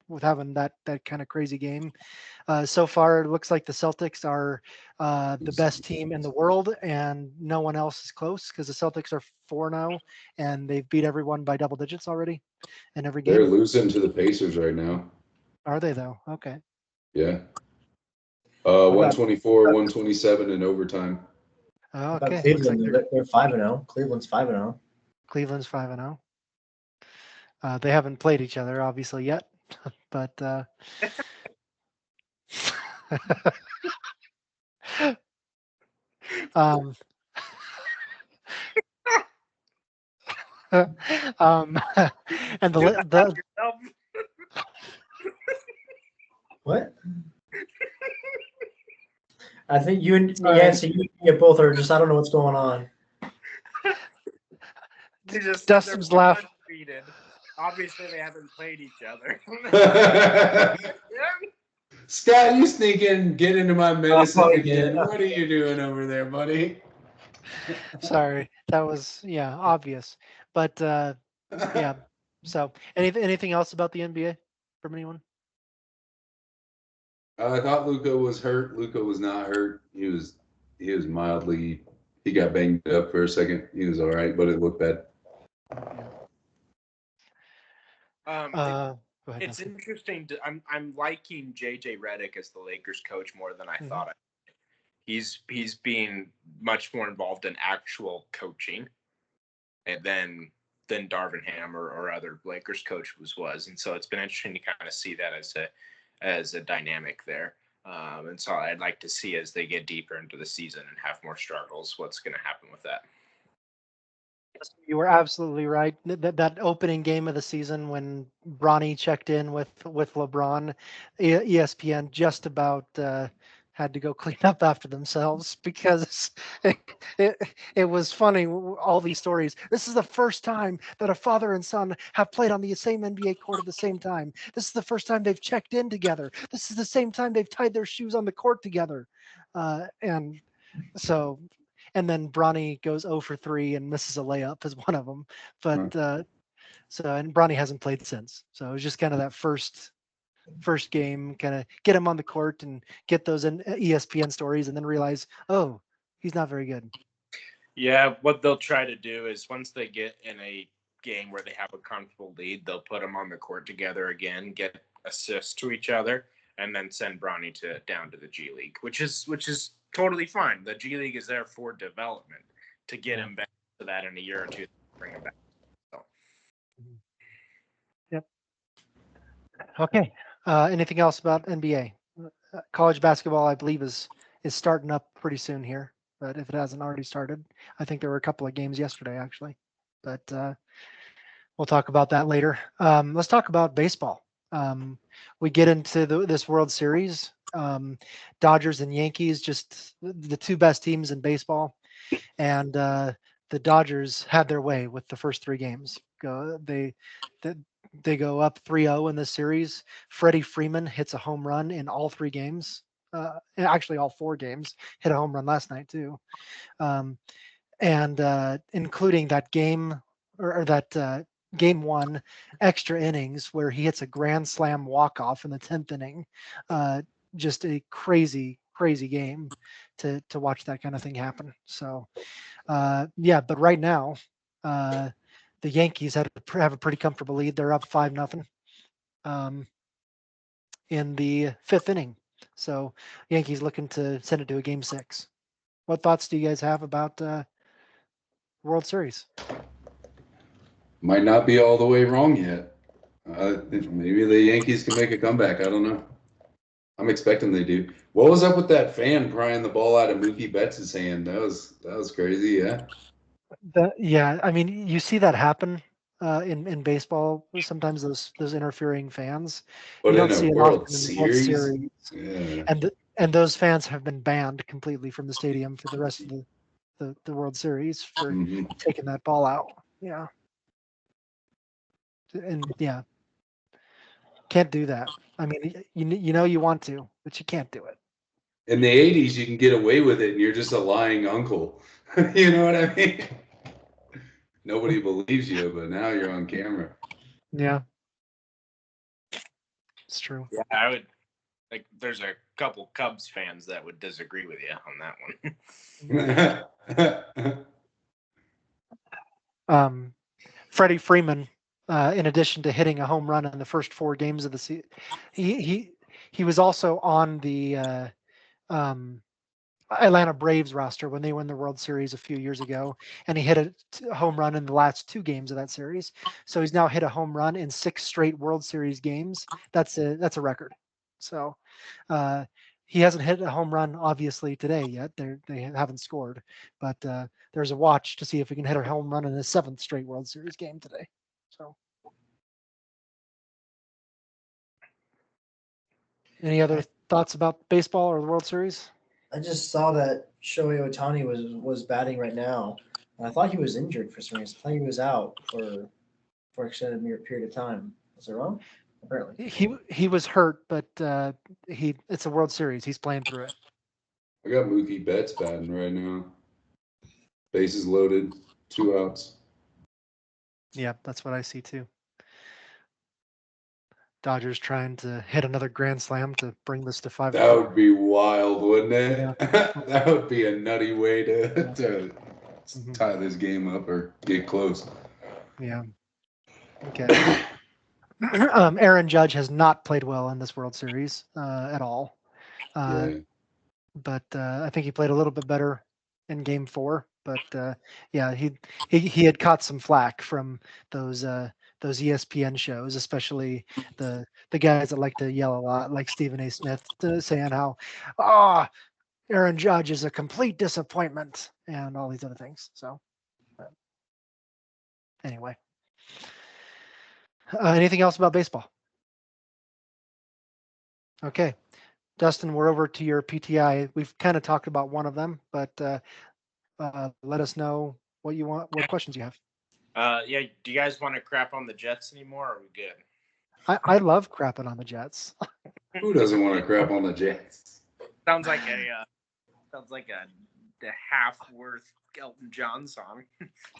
with having that kind of crazy game. So far, it looks like the Celtics are the best team in the world, and no one else is close because the Celtics are 4-0, and they've beat everyone by double digits already in every game. They're losing to the Pacers right now. Are they though? Okay. Yeah. 124, 127 in overtime. Oh, okay. Cleveland, like they're 5-0. Cleveland's 5-0. Cleveland's 5-0. They haven't played each other obviously yet, but and the What? I think you and All right. Yancey, you both are just, I don't know what's going on. Dustin's they're laugh. undefeated. Obviously, they haven't played each other. Scott, you sneak in, get into my medicine again. yeah. What are you doing over there, buddy? Sorry, that was obvious. But yeah. So anything else about the NBA from anyone? I thought Luca was hurt. Luca was not hurt. He was mildly. He got banged up for a second. He was all right, but it looked bad. Go ahead. It's Dustin. interesting. I'm liking JJ Redick as the Lakers coach more than I Mhm. thought. He's being much more involved in actual coaching, and than Darvin Ham or other Lakers coach was. And so it's been interesting to kind of see that as a dynamic there. And so I'd like to see as they get deeper into the season and have more struggles, what's going to happen with that. You were absolutely right. That opening game of the season when Bronny checked in with LeBron, ESPN just about had to go clean up after themselves because it was funny. All these stories. This is the first time that a father and son have played on the same NBA court at the same time. This is the first time they've checked in together. This is the same time they've tied their shoes on the court together, and so. And then Bronny goes 0 for 3 and misses a layup as one of them. But and Bronny hasn't played since. So it was just kind of that first game, kind of get him on the court and get those ESPN stories, and then realize, oh, he's not very good. Yeah, what they'll try to do is once they get in a game where they have a comfortable lead, they'll put them on the court together again, get assists to each other, and then send Bronny down to the G League, which is totally fine. The G League is there for development to get him back to that in a year or two, bring him back. So. Yep. Okay. Anything else about NBA? College basketball, I believe, is starting up pretty soon here. But if it hasn't already started, I think there were a couple of games yesterday actually. But we'll talk about that later. Let's talk about baseball. We get into this World Series. Dodgers and Yankees, just the two best teams in baseball, and the Dodgers had their way with the first three games. They go up 3-0 in this series. Freddie Freeman hits a home run in all three games. Actually, all four games. Hit a home run last night too, and including that game or that game one extra innings where he hits a grand slam walk off in the 10th inning. Just a crazy game to watch that kind of thing happen. So but right now the Yankees have a pretty comfortable lead. They're up 5-0 in the fifth inning. So Yankees looking to send it to a game 6. What thoughts do you guys have about World Series? Might not be all the way wrong yet. Maybe the Yankees can make a comeback. I don't know. I'm expecting they do. What was up with that fan prying the ball out of Mookie Betts' hand? That was crazy. Yeah. I mean, you see that happen in baseball. Sometimes those interfering fans. But You in don't a see it World often in the World Series, Series, yeah. and those fans have been banned completely from the stadium for the rest of the World Series for taking that ball out. Yeah, and can't do that. I mean, you know you want to, but you can't do it. In the 80s, you can get away with it, and you're just a lying uncle. You know what I mean? Nobody believes you, but now you're on camera. Yeah, it's true. Yeah, I would. There's a couple Cubs fans that would disagree with you on that one. Freddie Freeman, in addition to hitting a home run in the first 4 games of the season, he was also on the Atlanta Braves roster when they won the World Series a few years ago, and he hit a home run in the last 2 games of that series. So he's now hit a home run in 6 straight World Series games. That's a record. So he hasn't hit a home run obviously today yet. They haven't scored, but there's a watch to see if he can hit a home run in his 7th straight World Series game today. So any other thoughts about baseball or the World Series? I just saw that Shohei Ohtani was batting right now. And I thought he was injured for some reason. I thought he was out for an extended period of time. Was I wrong? Apparently. He was hurt, but it's a World Series. He's playing through it. I got Mookie Betts batting right now. Bases loaded, 2 outs. Yeah, that's what I see too. Dodgers trying to hit another grand slam to bring this to 5-4. That would be wild, wouldn't it? Yeah. That would be a nutty way to Mhm. tie this game up or get close. Yeah. Okay. Aaron Judge has not played well in this World Series at all. Yeah. But I think he played a little bit better in Game 4. But yeah, he had caught some flack from those ESPN shows, especially the guys that like to yell a lot, like Stephen A. Smith, saying how, Aaron Judge is a complete disappointment and all these other things. So anyway, anything else about baseball? Okay. Dustin, we're over to your PTI. We've kind of talked about one of them, but let us know what questions you have. Yeah, do you guys want to crap on the Jets anymore, or are we good? I love crapping on the Jets. Who doesn't want to crap on the Jets? Sounds like a half worth Elton John song.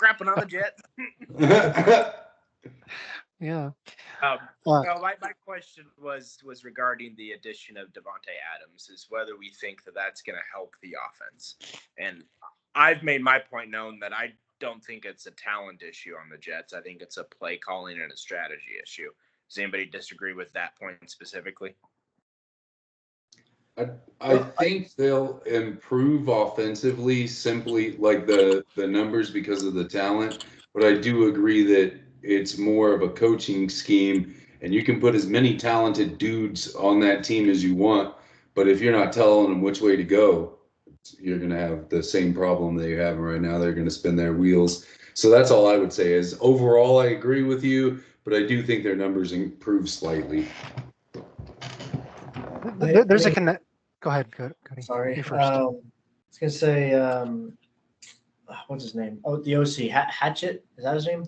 Crapping on the Jets. Yeah. No, my question was regarding the addition of Davante Adams, is whether we think that that's going to help the offense. And I've made my point known that I don't think it's a talent issue on the Jets. I think it's a play calling and a strategy issue. Does anybody disagree with that point specifically? I think they'll improve offensively, simply like the numbers because of the talent. But I do agree that it's more of a coaching scheme, and you can put as many talented dudes on that team as you want. But if you're not telling them which way to go, you're going to have the same problem that you're having right now. They're going to spin their wheels. So that's all I would say is overall, I agree with you, but I do think their numbers improve slightly. There's a connect. Go ahead, Cody. Sorry. You first. I was gonna say, what's his name? Oh, the OC Hatchet. Is that his name?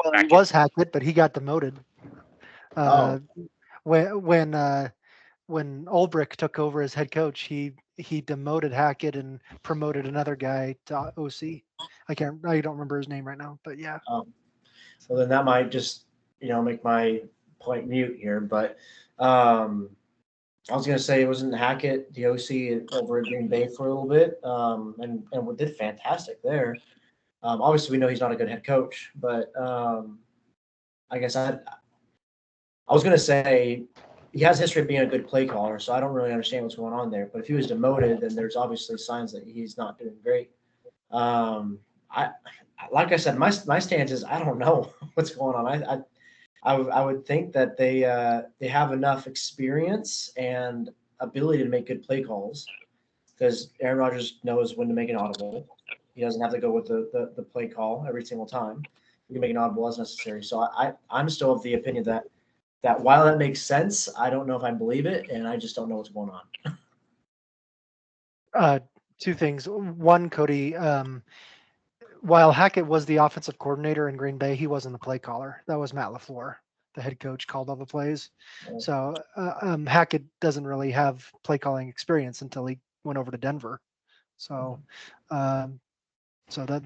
Well, he was Hackett, but he got demoted. When Ulbrich took over as head coach, he demoted Hackett and promoted another guy to OC. I don't remember his name right now, but yeah. So then that might just make my point mute here, but I was going to say it wasn't Hackett, the OC over at Green Bay for a little bit, and did fantastic there. Obviously, we know he's not a good head coach, but I guess I was going to say he has history of being a good play caller, so I don't really understand what's going on there. But if he was demoted, then there's obviously signs that he's not doing great. Like I said, my stance is I don't know what's going on. I would think that they have enough experience and ability to make good play calls, because Aaron Rodgers knows when to make an audible. He doesn't have to go with the play call every single time. He can make an audible as necessary. So I'm still of the opinion that while that makes sense, I don't know if I believe it, and I just don't know what's going on. Two things. One, Cody, while Hackett was the offensive coordinator in Green Bay, he wasn't the play caller. That was Matt LaFleur. The head coach called all the plays. So Hackett doesn't really have play calling experience until he went over to Denver. So, so that,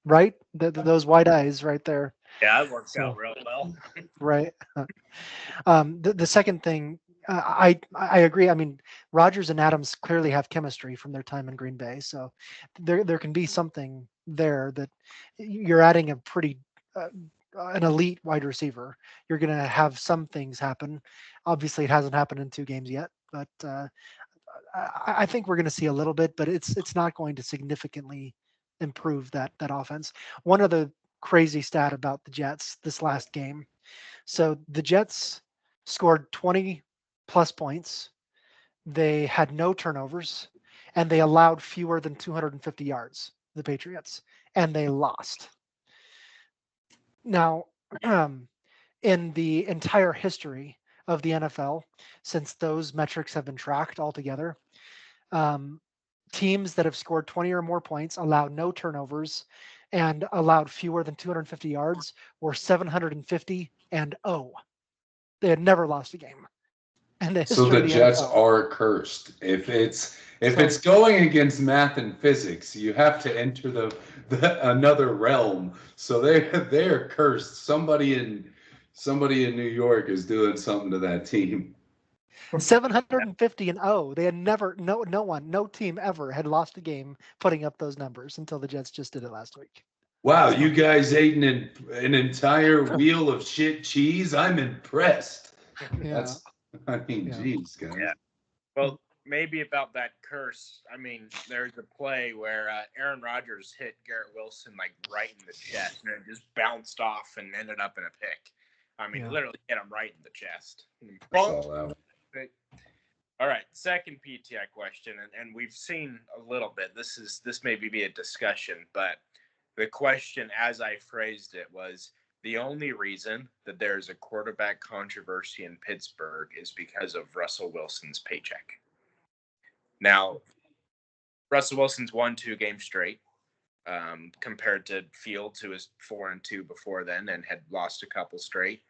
right? Those wide eyes right there. Yeah, that works out real well. Right. The second thing, I agree. I mean, Rodgers and Adams clearly have chemistry from their time in Green Bay. So there can be something there that you're adding a pretty an elite wide receiver. You're going to have some things happen. Obviously, it hasn't happened in 2 games yet, but I think we're going to see a little bit, but it's not going to significantly improve that offense. One other crazy stat about the Jets this last game. So the Jets scored 20 plus points. They had no turnovers, and they allowed fewer than 250 yards, the Patriots, and they lost. Now, in the entire history of the NFL, since those metrics have been tracked altogether, Teams that have scored 20 or more points, allowed no turnovers, and allowed fewer than 250 yards were 750 and 0. They had never lost a game in the So history the of the Jets NFL. are cursed. If So it's going against math and physics, you have to enter the another realm. So they're cursed. Somebody in New York is doing something to that team. 750 and 0. They had never, no team ever had lost a game putting up those numbers until the Jets just did it last week. Wow, So- you guys ate an entire wheel of shit cheese. I'm impressed. Yeah. Geez, guys. Yeah. Well, maybe about that curse. I mean, there's a play where Aaron Rodgers hit Garrett Wilson like right in the chest, and it just bounced off and ended up in a pick. I mean, Yeah. literally hit him right in the chest. I saw that one. All right, second PTI question, and we've seen a little bit. This may be a discussion, but the question, as I phrased it, was the only reason that there's a quarterback controversy in Pittsburgh is because of Russell Wilson's paycheck. Now, Russell Wilson's won 2 games straight, compared to Fields, who was 4-2 before then and had lost a couple straight.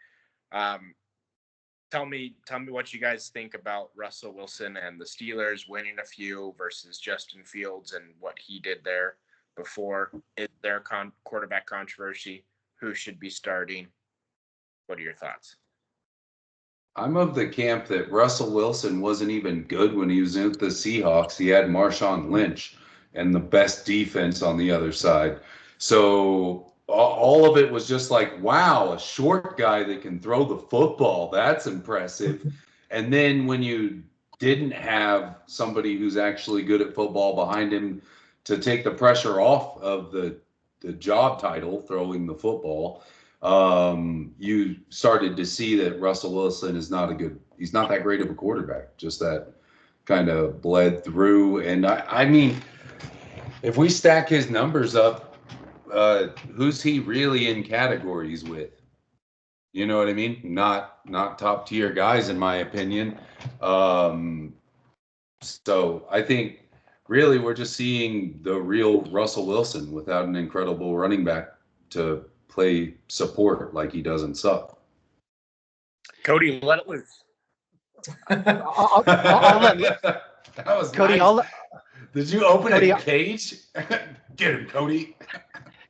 Tell me what you guys think about Russell Wilson and the Steelers winning a few versus Justin Fields and what he did there before. Is there quarterback controversy? Who should be starting? What are your thoughts? I'm of the camp that Russell Wilson wasn't even good when he was in the Seahawks. He had Marshawn Lynch and the best defense on the other side. So all of it was just like, wow, a short guy that can throw the football. That's impressive. And then when you didn't have somebody who's actually good at football behind him to take the pressure off of the job title, throwing the football, you started to see that Russell Wilson is he's not that great of a quarterback, just that kind of bled through. And I mean, if we stack his numbers up, who's he really in categories with? You know what I mean? Not top tier guys, in my opinion. So I think really we're just seeing the real Russell Wilson without an incredible running back to play support like he does in Sup. Cody, let it loose. I'll let That was Cody. nice. Did you open Cody, a cage? Get him, Cody.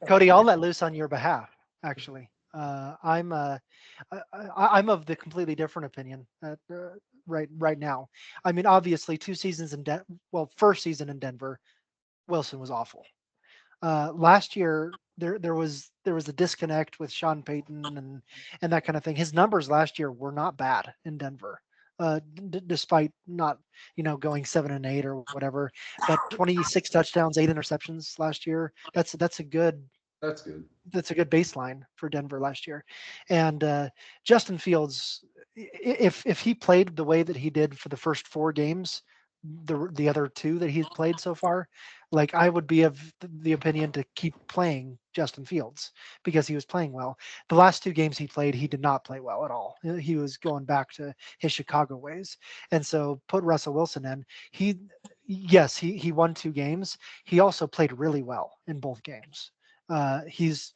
Cody, I'll let loose on your behalf. Actually, I'm of the completely different opinion right now. I mean, obviously, 2 seasons in first season in Denver, Wilson was awful. Last year, there was a disconnect with Sean Payton and that kind of thing. His numbers last year were not bad in Denver, despite not going 7-8 or whatever. But 26 touchdowns, 8 interceptions last year. That's a good. That's good. That's a good baseline for Denver last year. And Justin Fields, if he played the way that he did for the first 4 games, the other 2 that he's played so far, like I would be of the opinion to keep playing Justin Fields because he was playing well. The last 2 games he played, he did not play well at all. He was going back to his Chicago ways. And so put Russell Wilson in. He won 2 games. He also played really well in both games. He's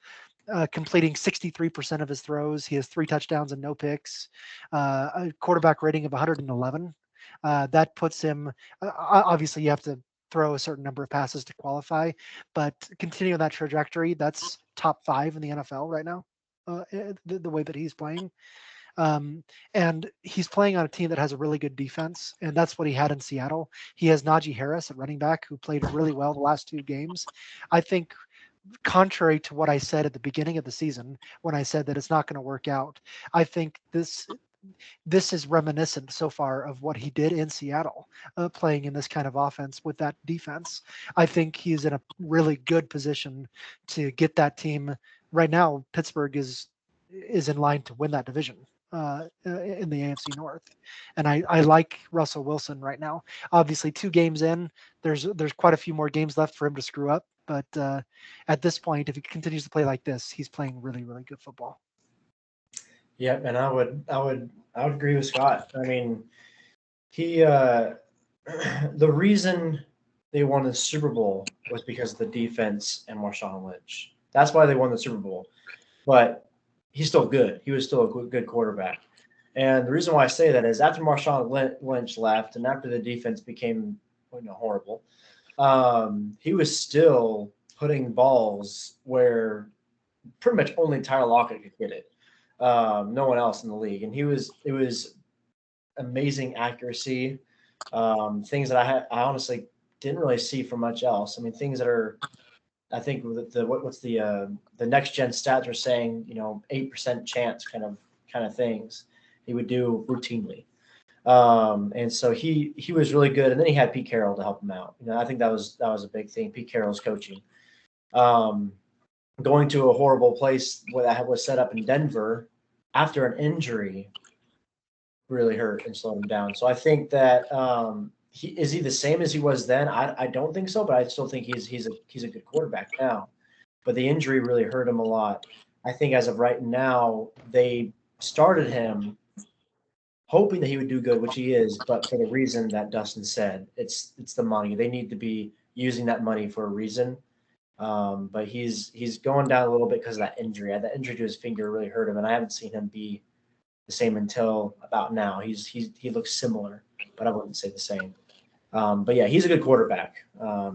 completing 63% of his throws. He has 3 touchdowns and no picks, a quarterback rating of 111. That puts him, obviously you have to throw a certain number of passes to qualify, but continuing that trajectory, that's top 5 in the NFL right now, the way that he's playing. And he's playing on a team that has a really good defense, and that's what he had in Seattle. He has Najee Harris at running back, who played really well the last 2 games. I think, contrary to what I said at the beginning of the season, when I said that it's not going to work out, I think this is reminiscent so far of what he did in Seattle, playing in this kind of offense with that defense. I think he's in a really good position to get that team. Right now, Pittsburgh is in line to win that division in the AFC North, and I like Russell Wilson right now. Obviously, 2 games in, there's quite a few more games left for him to screw up, but at this point, if he continues to play like this, he's playing really, really good football. Yeah, and I would agree with Scott. I mean, he the reason they won the Super Bowl was because of the defense and Marshawn Lynch. That's why they won the Super Bowl. But he's still good. He was still a good quarterback. And the reason why I say that is after Marshawn Lynch left and after the defense became horrible, he was still putting balls where pretty much only Tyler Lockett could get it. No one else in the league. And it was amazing accuracy. Things that I honestly didn't really see from much else. I mean, things that are, I think what's the next gen stats are saying, 8% chance kind of things he would do routinely. And so he was really good. And then he had Pete Carroll to help him out. I think that was a big thing. Pete Carroll's coaching. Going to a horrible place that was set up in Denver after an injury really hurt and slowed him down. So I think that is he the same as he was then? I don't think so, but I still think he's a good quarterback now. But the injury really hurt him a lot. I think as of right now, they started him hoping that he would do good, which he is, but for the reason that Dustin said, it's the money. They need to be using that money for a reason. But he's going down a little bit because of that injury. That injury to his finger really hurt him, and I haven't seen him be the same until about now. He looks similar, but I wouldn't say the same. But yeah, he's a good quarterback.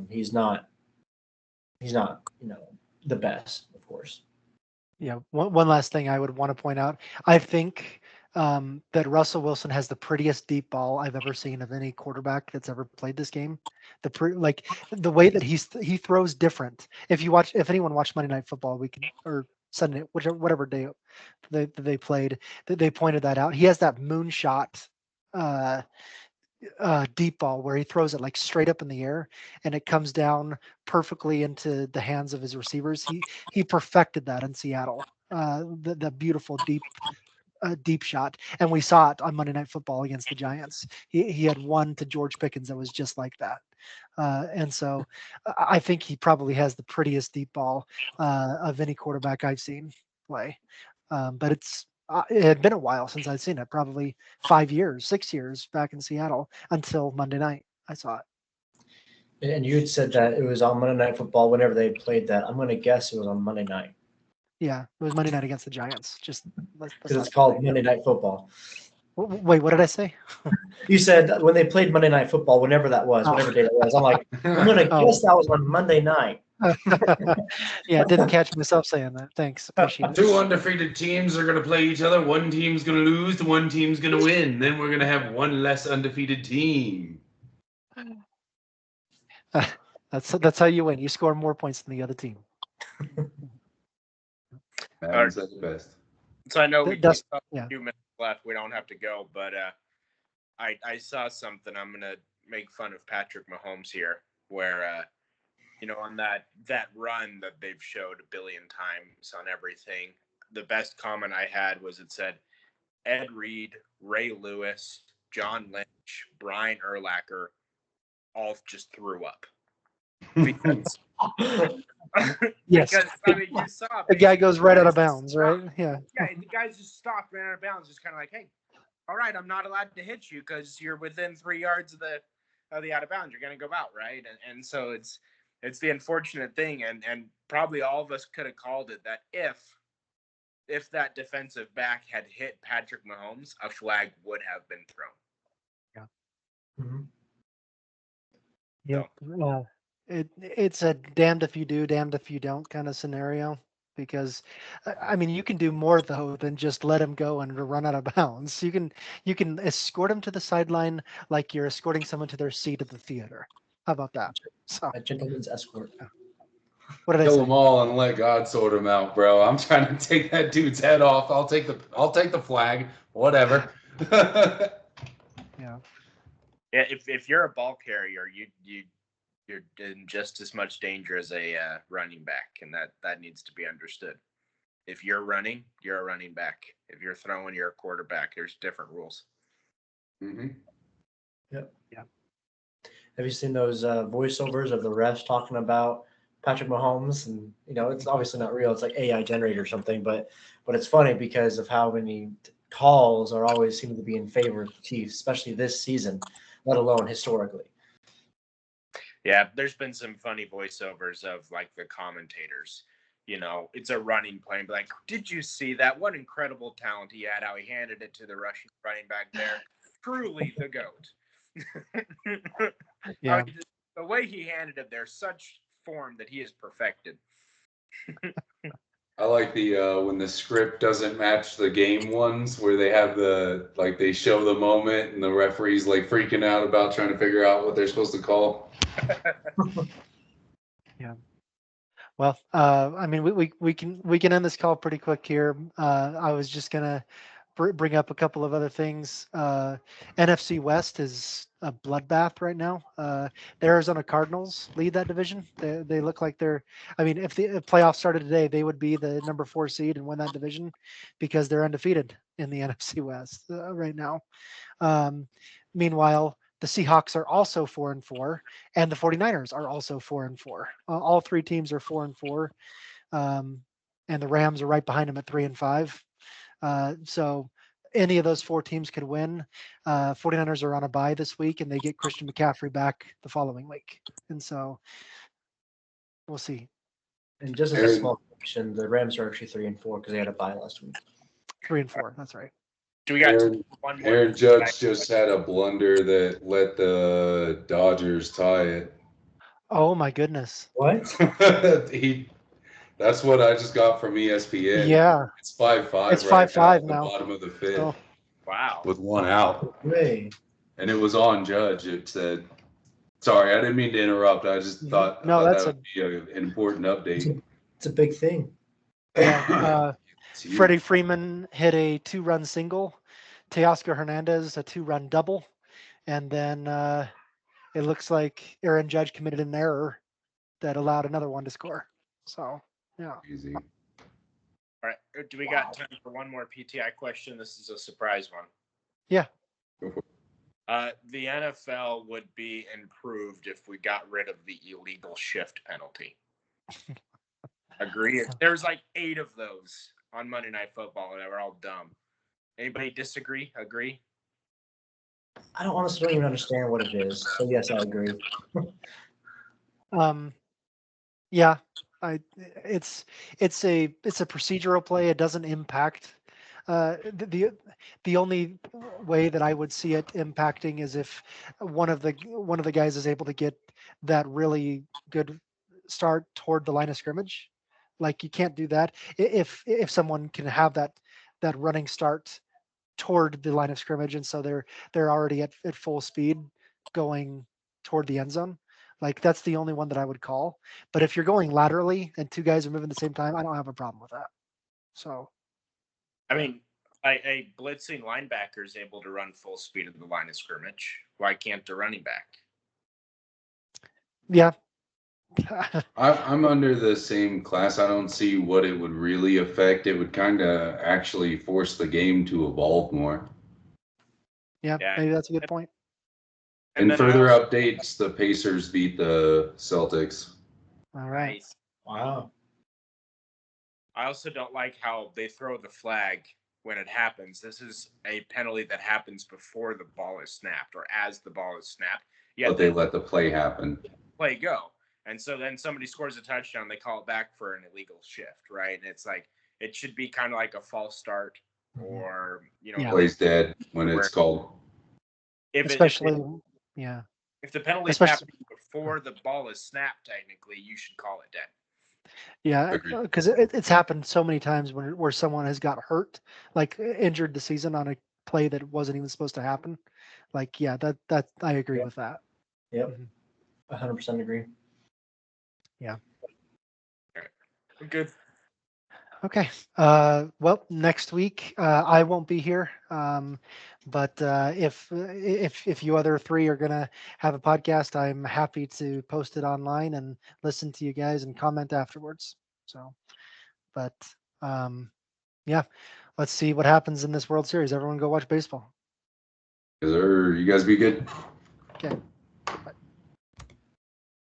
He's not the best, of course. Yeah. One last thing I would want to point out. I think that Russell Wilson has the prettiest deep ball I've ever seen of any quarterback that's ever played this game. The way that he throws different. If anyone watched Monday Night Football, or Sunday, whatever day they played, they pointed that out. He has that moonshot deep ball where he throws it like straight up in the air and it comes down perfectly into the hands of his receivers. He perfected that in Seattle. The beautiful deep shot, and we saw it on Monday Night Football against the Giants. He had one to George Pickens that was just like that, and so I think he probably has the prettiest deep ball of any quarterback I've seen play. But it had been a while since I'd seen it, probably 5 years, 6 years back in Seattle until Monday night. I saw it. And you had said that it was on Monday Night Football whenever they played that. I'm going to guess it was on Monday night. Yeah, it was Monday night against the Giants. Just because it's called Monday Night Football. Wait, what did I say? You said when they played Monday Night Football, whenever that was, whatever day it was. I'm like, I'm going to guess that was on Monday night. Yeah, didn't catch myself saying that. Thanks. Appreciate it. 2 undefeated teams are going to play each other. One team's going to lose. The one team's going to win. Then we're going to have one less undefeated team. That's how you win. You score more points than the other team. Madden said the best. So I know we have yeah. a few minutes left. We don't have to go, but I saw something. I'm gonna make fun of Patrick Mahomes here, where on that run that they've showed a billion times on everything. The best comment I had was it said Ed Reed, Ray Lewis, John Lynch, Brian Urlacher all just threw up. Because, yes. Because I mean, you saw the guy goes right out of bounds, right? Yeah. Yeah, the guys just stopped, ran out of bounds, just kind of like, hey, all right, I'm not allowed to hit you because you're within 3 yards of the out of bounds. You're gonna go out, right? And so it's the unfortunate thing, and probably all of us could have called it that if that defensive back had hit Patrick Mahomes, a flag would have been thrown. Yeah. Mm-hmm. Yeah. It's a damned if you do, damned if you don't kind of scenario, because I mean you can do more though than just let him go and run out of bounds. You can escort him to the sideline like you're escorting someone to their seat at the theater. How about that? So a gentleman's escort. What did I Kill say? them all and let God sort them out, bro. I'm trying to take that dude's head off. I'll take the flag, whatever. Yeah. Yeah, if you're a ball carrier, you're in just as much danger as a running back, and that needs to be understood. If you're running, you're a running back. If you're throwing, you're a quarterback. There's different rules. Mm-hmm. Yep. Yeah. Have you seen those voiceovers of the refs talking about Patrick Mahomes? And it's obviously not real. It's like AI generated or something, but it's funny because of how many calls are always seem to be in favor of the Chiefs, especially this season, let alone historically. Yeah, there's been some funny voiceovers of like the commentators. You know, it's a running play. But like, did you see that? What incredible talent he had! How he handed it to the Russian running back there. Truly the GOAT. Yeah. The way he handed it, there's such form that he is perfected. I like the when the script doesn't match the game ones where they have they show the moment and the referee's like freaking out about trying to figure out what they're supposed to call. Yeah. Well, I mean, we can end this call pretty quick here. I was just gonna bring up a couple of other things. NFC West is a bloodbath right now. The Arizona Cardinals lead that division. They look like they're. I mean, if the playoffs started today, they would be the number 4 seed and win that division because they're undefeated in the NFC West right now. Meanwhile, the Seahawks are also 4-4, and the 49ers are also 4-4. All 3 teams are 4-4, and the Rams are right behind them at 3-5. So any of those 4 teams could win. 49ers are on a bye this week, and they get Christian McCaffrey back the following week. And so we'll see. And just as a small correction, the Rams are actually 3-4 because they had a bye last week. 3-4. That's right. Do we got one more? Aaron Judge just had a blunder that let the Dodgers tie it. Oh my goodness! What? That's what I just got from ESPN. Yeah, it's 5-5. It's 5-5 now. The bottom of the 5th. Oh. Wow. With 1 out. Hey. And it was on Judge. It said, "Sorry, I didn't mean to interrupt. I just thought that would be an important update." It's a big thing. Yeah. Freddie Freeman hit a 2-run single. Teoscar Hernandez a 2-run double, and then it looks like Aaron Judge committed an error that allowed another one to score. So yeah. Easy. All right. Do we got time for one more PTI question? This is a surprise one. Yeah. Go for it. The NFL would be improved if we got rid of the illegal shift penalty. Agree? There's like 8 of those on Monday Night Football, and they were all dumb. Anybody disagree? Agree? I honestly don't even understand what it is. So yes, I agree. Yeah, it's a procedural play. It doesn't impact. The only way that I would see it impacting is if one of the guys is able to get that really good start toward the line of scrimmage. Like you can't do that if someone can have that running start toward the line of scrimmage, and so they're already at full speed going toward the end zone. Like that's the only one that I would call. But if you're going laterally and 2 guys are moving at the same time, I don't have a problem with that. So, I mean, a blitzing linebacker is able to run full speed at the line of scrimmage. Why can't the running back? Yeah. I'm under the same class. I don't see what it would really affect. It would kind of actually force the game to evolve more. Yeah, maybe that's a good point. And further updates, the Pacers beat the Celtics. All right. Wow. I also don't like how they throw the flag when it happens. This is a penalty that happens before the ball is snapped or as the ball is snapped. But they let the play happen. Play go. And so then somebody scores a touchdown, they call it back for an illegal shift, right? And it's like, it should be kind of like a false start or, Plays dead when it's called. If the penalty is happening before the ball is snapped, technically, you should call it dead. Yeah, because it's happened so many times where someone has got hurt, like injured the season on a play that wasn't even supposed to happen. Like, yeah, that I agree with that. Yep, 100% agree. Yeah. We're good. Okay. Well, next week I won't be here, but if you other 3 are gonna have a podcast, I'm happy to post it online and listen to you guys and comment afterwards. So, but yeah, let's see what happens in this World Series. Everyone, go watch baseball. You guys be good. Okay. Bye.